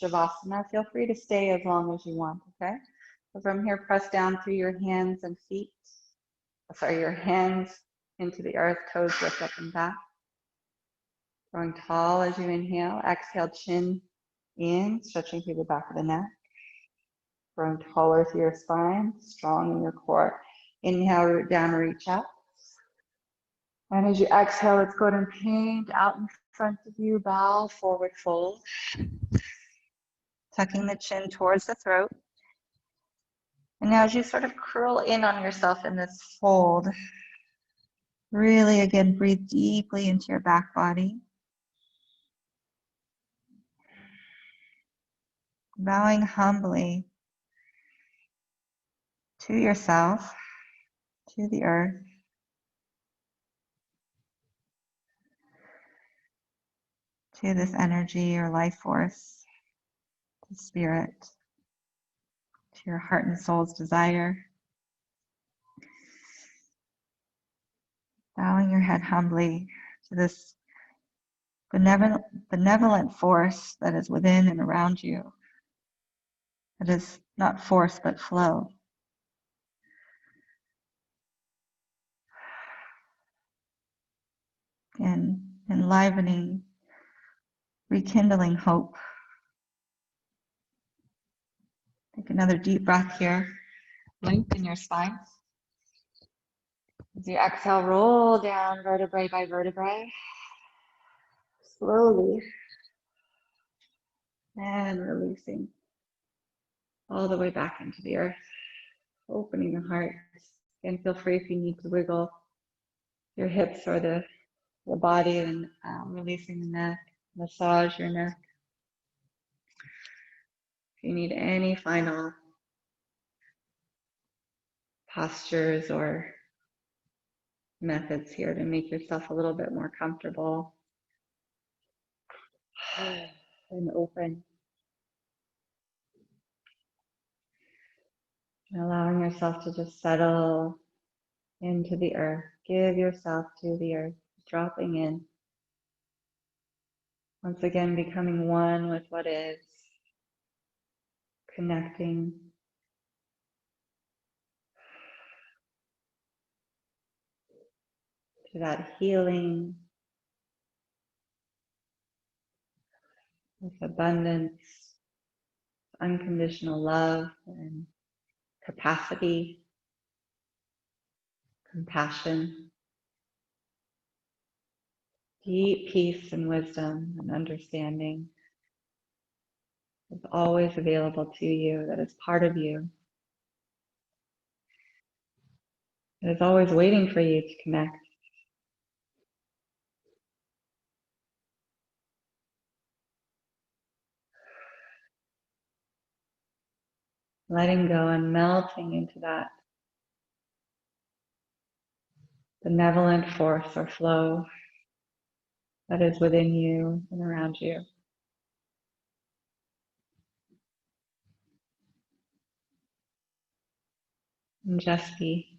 shavasana, feel free to stay as long as you want, okay? So from here, press down through your hands and feet. Your hands into the earth, toes lift up and back. Growing tall as you inhale. Exhale, chin in, stretching through the back of the neck. Growing taller through your spine, strong in your core. Inhale, root down, reach up. And as you exhale, let's go ahead and paint out in front of you, bow, forward fold. Tucking the chin towards the throat. And now as you sort of curl in on yourself in this fold, really again, breathe deeply into your back body. Bowing humbly to yourself, to the earth, to this energy or life force, to spirit, to your heart and soul's desire. Bowing your head humbly to this benevolent force that is within and around you. That is not force, but flow. And enlivening, rekindling hope. Take another deep breath here. Lengthen your spine. As you exhale, roll down vertebrae by vertebrae. Slowly. And releasing all the way back into the earth. Opening the heart. And feel free if you need to wiggle your hips or the body, and releasing the neck. Massage your neck. If you need any final postures or methods here to make yourself a little bit more comfortable and open. And allowing yourself to just settle into the earth. Give yourself to the earth, dropping in. Once again, becoming one with what is, connecting. To that healing with abundance, unconditional love and capacity, compassion, deep peace and wisdom and understanding is always available to you, that is part of you. It is always waiting for you to connect. Letting go and melting into that benevolent force or flow that is within you and around you. And just be.